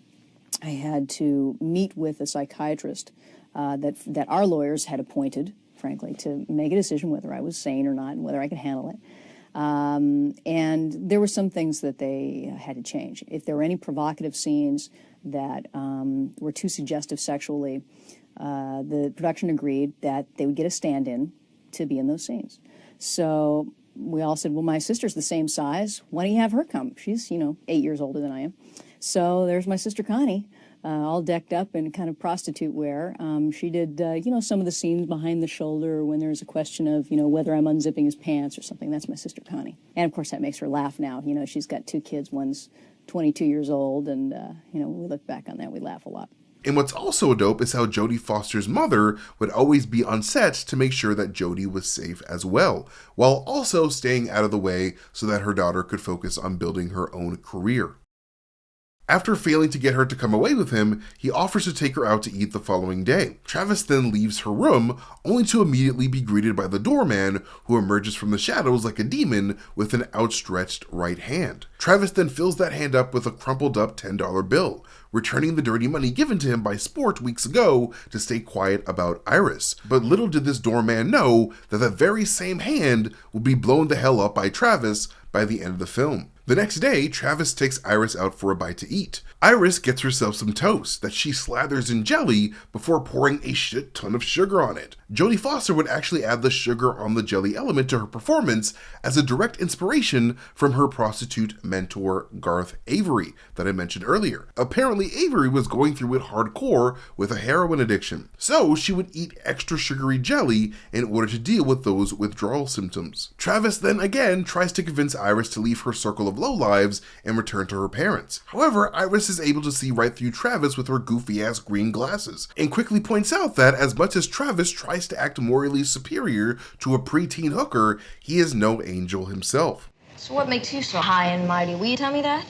I had to meet with a psychiatrist that our lawyers had appointed, frankly, to make a decision whether I was sane or not and whether I could handle it. And there were some things that they had to change. If there were any provocative scenes that were too suggestive sexually, the production agreed that they would get a stand-in to be in those scenes. So we all said, well, my sister's the same size. Why don't you have her come? She's, 8 years older than I am. So there's my sister Connie, all decked up in kind of prostitute wear. She did, some of the scenes behind the shoulder when there's a question of, whether I'm unzipping his pants or something. That's my sister Connie. And, of course, that makes her laugh now. She's got 2 kids. One's 22 years old, and, when we look back on that, we laugh a lot. And what's also dope is how Jodie Foster's mother would always be on set to make sure that Jodie was safe as well, while also staying out of the way so that her daughter could focus on building her own career. After failing to get her to come away with him, he offers to take her out to eat the following day. Travis then leaves her room, only to immediately be greeted by the doorman, who emerges from the shadows like a demon with an outstretched right hand. Travis then fills that hand up with a crumpled up $10 bill, returning the dirty money given to him by Sport weeks ago to stay quiet about Iris. But little did this doorman know that that very same hand would be blown the hell up by Travis by the end of the film. The next day, Travis takes Iris out for a bite to eat. Iris gets herself some toast that she slathers in jelly before pouring a shit ton of sugar on it. Jodie Foster would actually add the sugar on the jelly element to her performance as a direct inspiration from her prostitute mentor Garth Avery that I mentioned earlier. Apparently, Avery was going through it hardcore with a heroin addiction, so she would eat extra sugary jelly in order to deal with those withdrawal symptoms. Travis then again tries to convince Iris to leave her circle of lowlives and return to her parents. However, Iris is able to see right through Travis with her goofy-ass green glasses, and quickly points out that as much as Travis tries to act morally superior to a preteen hooker, he is no angel himself. So what makes you so high and mighty? Will you tell me that?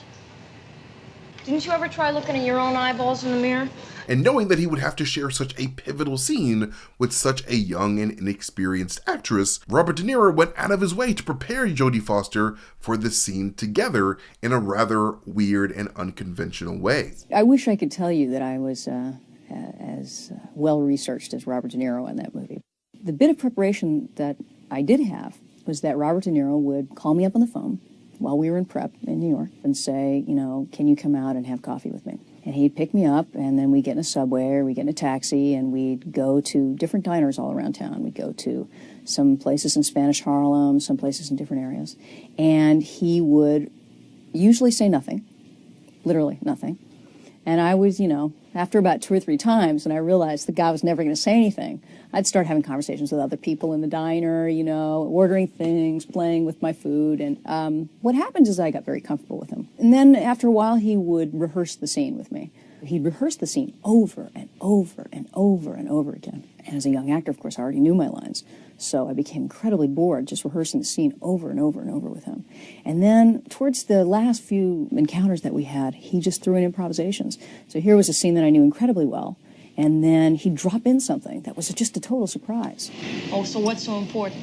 Didn't you ever try looking at your own eyeballs in the mirror? And knowing that he would have to share such a pivotal scene with such a young and inexperienced actress, Robert De Niro went out of his way to prepare Jodie Foster for this scene together in a rather weird and unconventional way. I wish I could tell you that I was as well researched as Robert De Niro in that movie. The bit of preparation that I did have was that Robert De Niro would call me up on the phone while we were in prep in New York and say, can you come out and have coffee with me? And he'd pick me up, and then we'd get in a subway or we'd get in a taxi, and we'd go to different diners all around town. We'd go to some places in Spanish Harlem, some places in different areas. And he would usually say nothing, literally nothing. And I was, after about 2 or 3 times, and I realized the guy was never going to say anything, I'd start having conversations with other people in the diner, ordering things, playing with my food. And what happens is I got very comfortable with him. And then after a while, he would rehearse the scene with me. He'd rehearse the scene over and over and over and over again. And as a young actor, of course, I already knew my lines. So I became incredibly bored just rehearsing the scene over and over and over with him. And then towards the last few encounters that we had, he just threw in improvisations. So here was a scene that I knew incredibly well. And then he'd drop in something that was just a total surprise. Oh, so what's so important?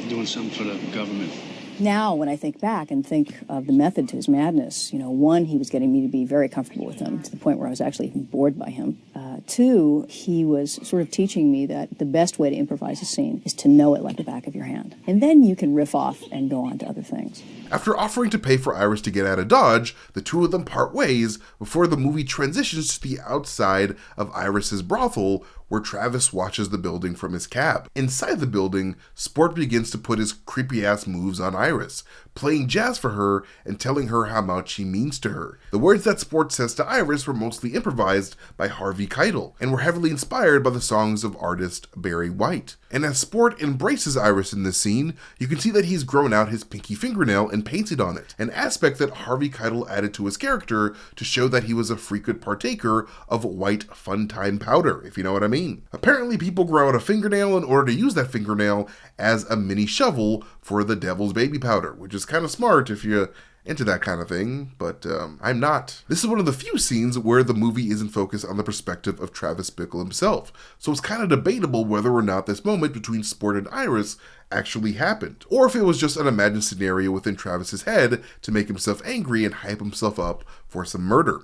Doing something for the government. Now, when I think back and think of the method to his madness, one, he was getting me to be very comfortable with him to the point where I was actually even bored by him. 2, he was sort of teaching me that the best way to improvise a scene is to know it like the back of your hand. And then you can riff off and go on to other things. After offering to pay for Iris to get out of Dodge, the two of them part ways before the movie transitions to the outside of Iris's brothel, where Travis watches the building from his cab. Inside the building, Sport begins to put his creepy-ass moves on Iris, playing jazz for her and telling her how much he means to her. The words that Sport says to Iris were mostly improvised by Harvey Keitel and were heavily inspired by the songs of artist Barry White. And as Sport embraces Iris in this scene, you can see that he's grown out his pinky fingernail and painted on it, an aspect that Harvey Keitel added to his character to show that he was a frequent partaker of white fun time powder, if you know what I mean. Apparently, people grow out a fingernail in order to use that fingernail as a mini shovel for the devil's baby powder, which is kind of smart if you're into that kind of thing, but I'm not. This is one of the few scenes where the movie isn't focused on the perspective of Travis Bickle himself, so it's kind of debatable whether or not this moment between Sport and Iris actually happened, or if it was just an imagined scenario within Travis's head to make himself angry and hype himself up for some murder.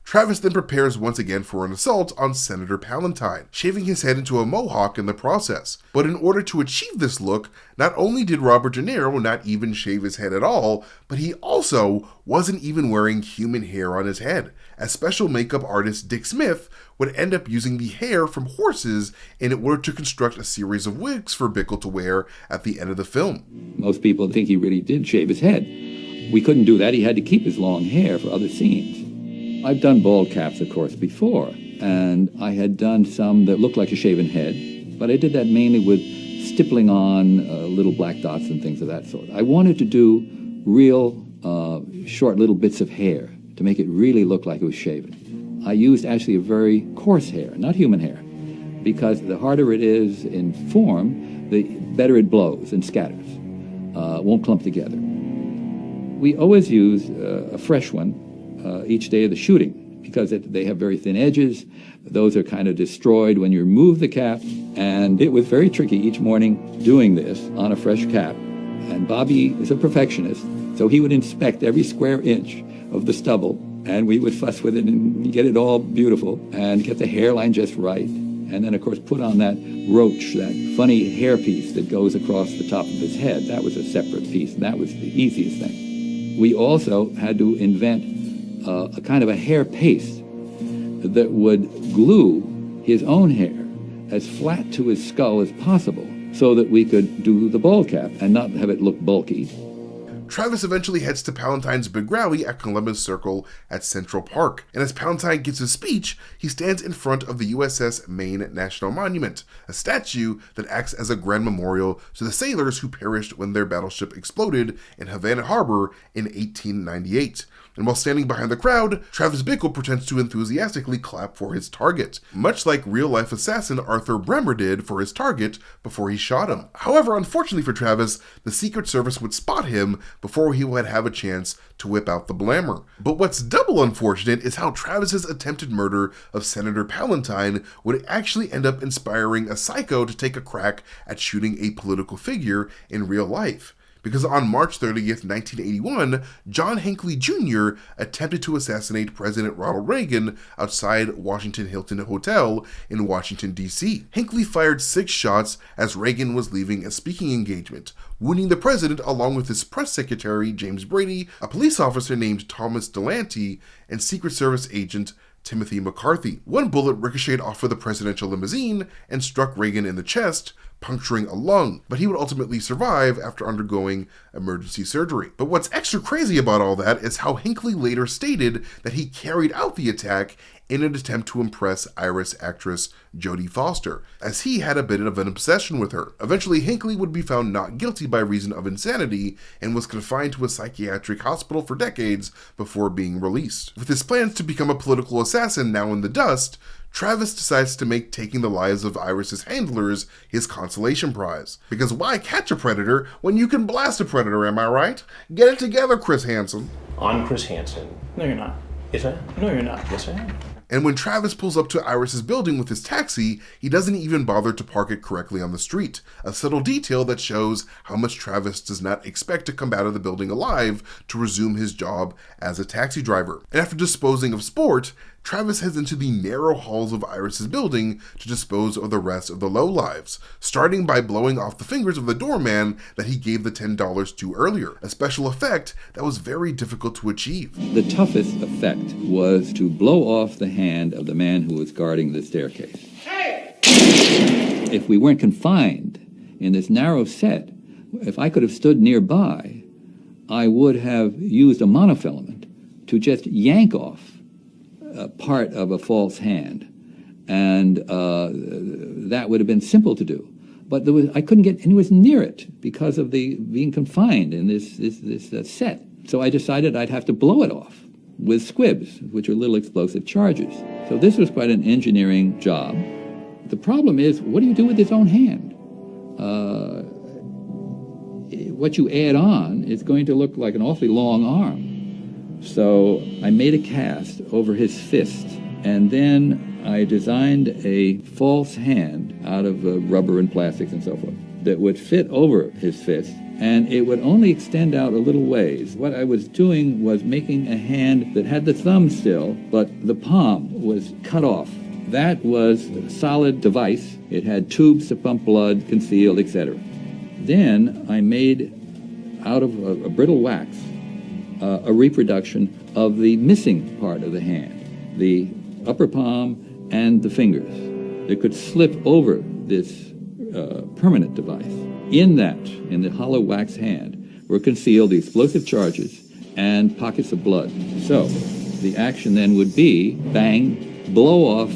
Travis then prepares once again for an assault on Senator Palantine, shaving his head into a mohawk in the process. But in order to achieve this look, not only did Robert De Niro not even shave his head at all, but he also wasn't even wearing human hair on his head, as special makeup artist Dick Smith would end up using the hair from horses in order to construct a series of wigs for Bickle to wear at the end of the film. Most people think he really did shave his head. We couldn't do that. He had to keep his long hair for other scenes. I've done bald caps, of course, before, and I had done some that looked like a shaven head, but I did that mainly with stippling on little black dots and things of that sort. I wanted to do real short little bits of hair to make it really look like it was shaven. I used actually a very coarse hair, not human hair, because the harder it is in form, the better it blows and scatters. It won't clump together. We always use a fresh one each day of the shooting because they have very thin edges. Those are kind of destroyed when you remove the cap. And it was very tricky each morning doing this on a fresh cap. And Bobby is a perfectionist, so he would inspect every square inch of the stubble, and we would fuss with it and get it all beautiful and get the hairline just right. And then, of course, put on that roach, that funny hair piece that goes across the top of his head. That was a separate piece, and that was the easiest thing. We also had to invent a kind of a hair paste that would glue his own hair as flat to his skull as possible so that we could do the bald cap and not have it look bulky. Travis eventually heads to Palatine's big rally at Columbus Circle at Central Park, and as Palatine gives his speech, he stands in front of the USS Maine National Monument, a statue that acts as a grand memorial to the sailors who perished when their battleship exploded in Havana Harbor in 1898. And while standing behind the crowd, Travis Bickle pretends to enthusiastically clap for his target, much like real-life assassin Arthur Bremer did for his target before he shot him. However, unfortunately for Travis, the Secret Service would spot him before he would have a chance to whip out the blammer. But what's double unfortunate is how Travis's attempted murder of Senator Palatine would actually end up inspiring a psycho to take a crack at shooting a political figure in real life. Because on March 30th, 1981, John Hinckley Jr. attempted to assassinate President Ronald Reagan outside Washington Hilton Hotel in Washington, D.C. Hinckley fired 6 shots as Reagan was leaving a speaking engagement, wounding the president along with his press secretary, James Brady, a police officer named Thomas Delante, and Secret Service agent Timothy McCarthy. One bullet ricocheted off of the presidential limousine and struck Reagan in the chest, puncturing a lung, but he would ultimately survive after undergoing emergency surgery. But what's extra crazy about all that is how Hinckley later stated that he carried out the attack in an attempt to impress Irish actress Jodie Foster, as he had a bit of an obsession with her. Eventually, Hinckley would be found not guilty by reason of insanity and was confined to a psychiatric hospital for decades before being released. With his plans to become a political assassin now in the dust, Travis decides to make taking the lives of Iris's handlers his consolation prize. Because why catch a predator when you can blast a predator, am I right? Get it together, Chris Hansen. I'm Chris Hansen. No, you're not. Is I? No, you're not. Yes, I am. And when Travis pulls up to Iris's building with his taxi, he doesn't even bother to park it correctly on the street, a subtle detail that shows how much Travis does not expect to come out of the building alive to resume his job as a taxi driver. And after disposing of Sport, Travis heads into the narrow halls of Iris's building to dispose of the rest of the lowlives, starting by blowing off the fingers of the doorman that he gave the $10 to earlier, a special effect that was very difficult to achieve. The toughest effect was to blow off the hand of the man who was guarding the staircase. Hey! If we weren't confined in this narrow set, if I could have stood nearby, I would have used a monofilament to just yank off part of a false hand, and that would have been simple to do. But I couldn't get anywhere near it because of the being confined in this set. So I decided I'd have to blow it off with squibs, which are little explosive charges. So this was quite an engineering job. The problem is, what do you do with his own hand? What you add on is going to look like an awfully long arm. So I made a cast over his fist, and then I designed a false hand out of rubber and plastics and so forth that would fit over his fist, and it would only extend out a little ways. What I was doing was making a hand that had the thumb still, but the palm was cut off. That was a solid device. It had tubes to pump blood, concealed, etc. Then I made, out of a brittle wax, a reproduction of the missing part of the hand, the upper palm and the fingers. It could slip over this permanent device. In the hollow wax hand, were concealed the explosive charges and pockets of blood. So the action then would be, bang, blow off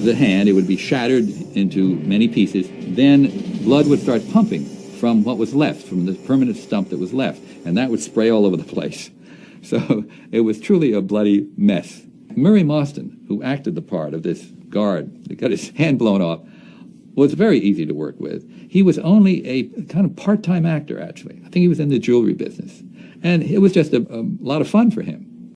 the hand. It would be shattered into many pieces. Then blood would start pumping from what was left, from the permanent stump that was left, and that would spray all over the place. So it was truly a bloody mess. Murray Mauston, who acted the part of this guard that got his hand blown off, was very easy to work with. He was only a kind of part-time actor, actually. I think he was in the jewelry business. And it was just a lot of fun for him.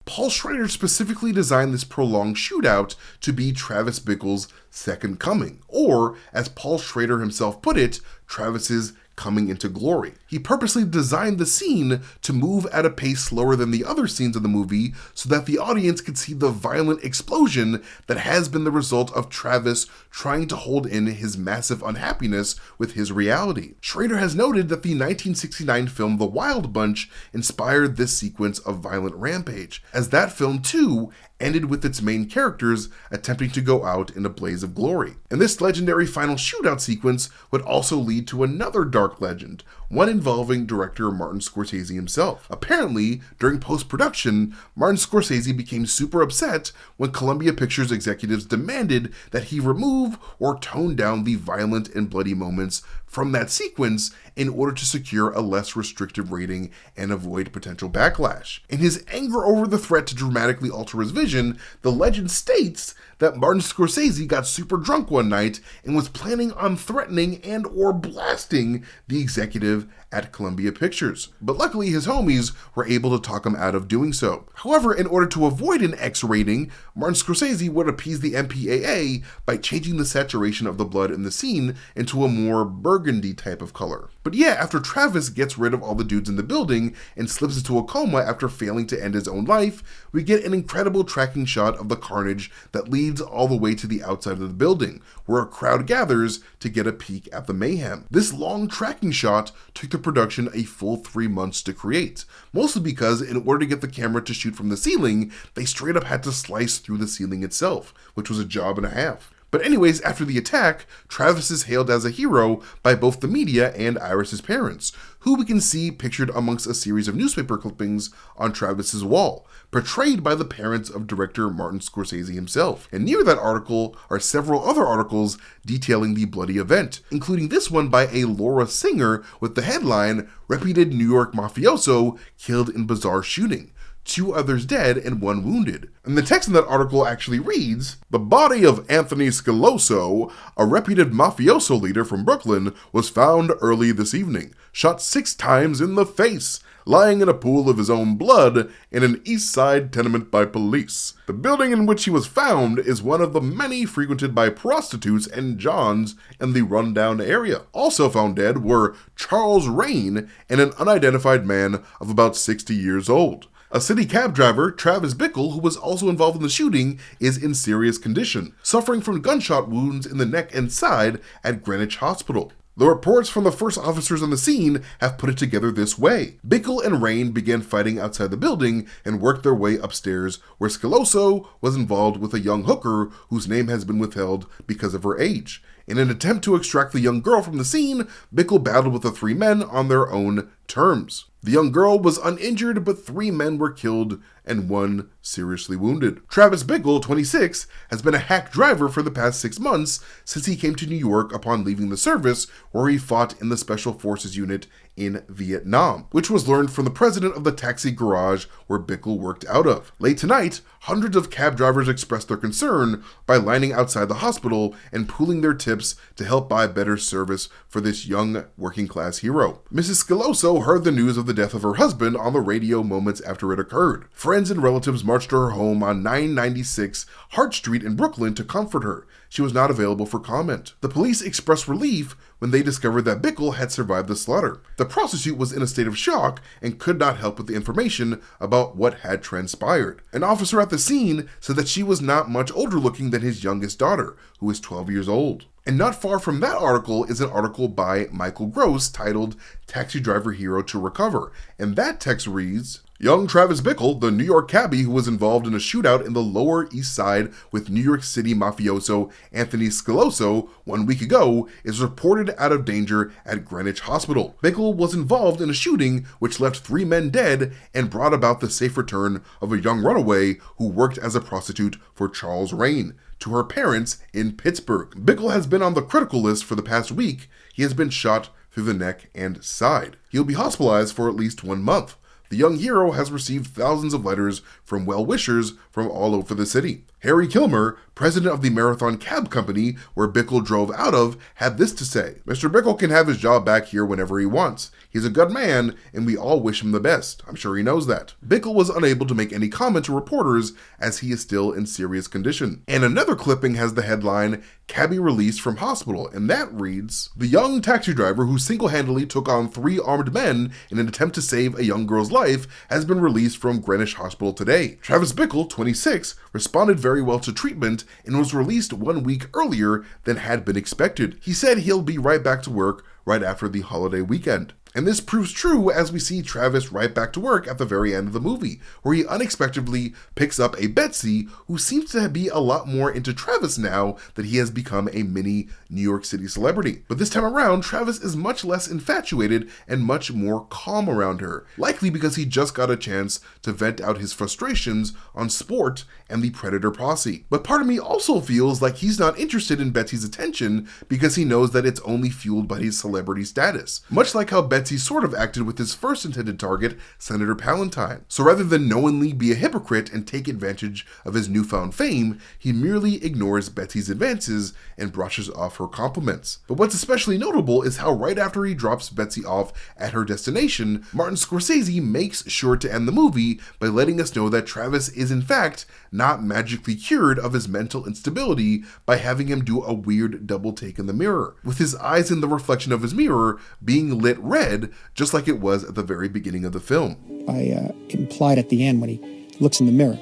Paul Schrader specifically designed this prolonged shootout to be Travis Bickle's second coming, or, as Paul Schrader himself put it, Travis's coming into glory. He purposely designed the scene to move at a pace slower than the other scenes of the movie so that the audience could see the violent explosion that has been the result of Travis trying to hold in his massive unhappiness with his reality. Schrader has noted that the 1969 film The Wild Bunch inspired this sequence of violent rampage, as that film too ended with its main characters attempting to go out in a blaze of glory. And this legendary final shootout sequence would also lead to another dark legend, one involving director Martin Scorsese himself. Apparently, during post-production, Martin Scorsese became super upset when Columbia Pictures executives demanded that he remove or tone down the violent and bloody moments from that sequence in order to secure a less restrictive rating and avoid potential backlash. In his anger over the threat to dramatically alter his vision, the legend states that Martin Scorsese got super drunk one night and was planning on threatening and or blasting the executive at Columbia Pictures. But luckily his homies were able to talk him out of doing so. However, in order to avoid an X rating, Martin Scorsese would appease the MPAA by changing the saturation of the blood in the scene into a more burgundy type of color. But yeah, after Travis gets rid of all the dudes in the building and slips into a coma after failing to end his own life, we get an incredible tracking shot of the carnage that leads all the way to the outside of the building, where a crowd gathers to get a peek at the mayhem. This long tracking shot took the production a full 3 months to create, mostly because in order to get the camera to shoot from the ceiling, they straight up had to slice through the ceiling itself, which was a job and a half. But anyways, after the attack, Travis is hailed as a hero by both the media and Iris's parents, who we can see pictured amongst a series of newspaper clippings on Travis's wall, portrayed by the parents of director Martin Scorsese himself. And near that article are several other articles detailing the bloody event, including this one by a Laura Singer with the headline, "Reputed New York Mafioso Killed in Bizarre Shooting. 2 others dead and 1 wounded." And the text in that article actually reads, "The body of Anthony Scalloso, a reputed mafioso leader from Brooklyn, was found early this evening, shot 6 times in the face, lying in a pool of his own blood in an East Side tenement by police. The building in which he was found is one of the many frequented by prostitutes and Johns in the rundown area. Also found dead were Charles Rain and an unidentified man of about 60 years old. A city cab driver, Travis Bickle, who was also involved in the shooting, is in serious condition, suffering from gunshot wounds in the neck and side at Greenwich Hospital. The reports from the first officers on the scene have put it together this way. Bickle and Rain began fighting outside the building and worked their way upstairs, where Scalloso was involved with a young hooker whose name has been withheld because of her age. In an attempt to extract the young girl from the scene, Bickle battled with the 3 men on their own terms. The young girl was uninjured, but 3 men were killed and 1 seriously wounded. Travis Bickle, 26, has been a hack driver for the past 6 months since he came to New York upon leaving the service, where he fought in the Special Forces unit in Vietnam, which was learned from the president of the taxi garage where Bickle worked out of. Late tonight, hundreds of cab drivers expressed their concern by lining outside the hospital and pooling their tips to help buy better service for this young working-class hero. Mrs. Scalloso heard the news of the death of her husband on the radio moments after it occurred. Friends and relatives marched to her home on 996 Hart Street in Brooklyn to comfort her. She was not available for comment. The police expressed relief when they discovered that Bickle had survived the slaughter. The prostitute was in a state of shock and could not help with the information about what had transpired. An officer at the scene said that she was not much older looking than his youngest daughter, who is 12 years old. And not far from that article is an article by Michael Gross titled "Taxi Driver Hero to Recover," and that text reads, "Young Travis Bickle, the New York cabbie who was involved in a shootout in the Lower East Side with New York City mafioso Anthony Scalloso 1 week ago, is reported out of danger at Greenwich Hospital. Bickle was involved in a shooting which left 3 men dead and brought about the safe return of a young runaway who worked as a prostitute for Charles Rain to her parents in Pittsburgh. Bickle has been on the critical list for the past week. He has been shot through the neck and side. He'll be hospitalized for at least 1 month. The young hero has received thousands of letters from well-wishers from all over the city. Harry Kilmer, president of the Marathon Cab Company, where Bickle drove out of, had this to say: "Mr. Bickle can have his job back here whenever he wants. He's a good man, and we all wish him the best. I'm sure he knows that." Bickle was unable to make any comment to reporters as he is still in serious condition. And another clipping has the headline, "Cabbie released from hospital," and that reads, "The young taxi driver who single-handedly took on 3 armed men in an attempt to save a young girl's life has been released from Greenwich Hospital today. Travis Bickle, 26, responded very well to treatment and was released 1 week earlier than had been expected. He said he'll be right back to work right after the holiday weekend." And this proves true as we see Travis right back to work at the very end of the movie, where he unexpectedly picks up a Betsy who seems to be a lot more into Travis now that he has become a mini New York City celebrity. But this time around, Travis is much less infatuated and much more calm around her, likely because he just got a chance to vent out his frustrations on Sport and the Predator posse. But part of me also feels like he's not interested in Betsy's attention because he knows that it's only fueled by his celebrity status, much like how Betsy sort of acted with his first intended target, Senator Palantine. So rather than knowingly be a hypocrite and take advantage of his newfound fame, he merely ignores Betsy's advances and brushes off her compliments. But what's especially notable is how right after he drops Betsy off at her destination, Martin Scorsese makes sure to end the movie by letting us know that Travis is in fact not magically cured of his mental instability by having him do a weird double take in the mirror, with his eyes in the reflection of his mirror being lit red, just like it was at the very beginning of the film. I implied at the end when he looks in the mirror,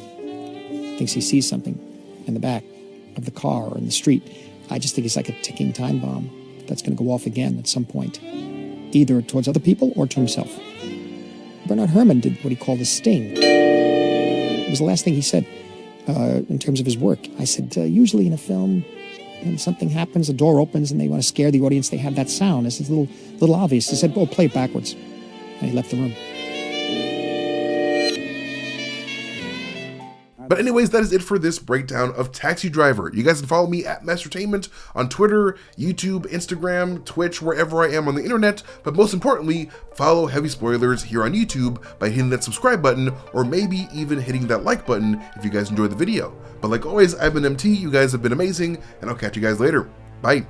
thinks he sees something in the back of the car or in the street. I just think it's like a ticking time bomb that's going to go off again at some point, either towards other people or to himself. Bernard Herrmann did what he called a sting. It was the last thing he said in terms of his work. I said, usually in a film, when something happens, the door opens and they want to scare the audience, they have that sound. It's a little obvious. He said, "Oh, play it backwards." And he left the room. But anyways, that is it for this breakdown of Taxi Driver. You guys can follow me at Mastertainment on Twitter, YouTube, Instagram, Twitch, wherever I am on the internet. But most importantly, follow Heavy Spoilers here on YouTube by hitting that subscribe button, or maybe even hitting that like button if you guys enjoyed the video. But like always, I've been MT, you guys have been amazing, and I'll catch you guys later. Bye.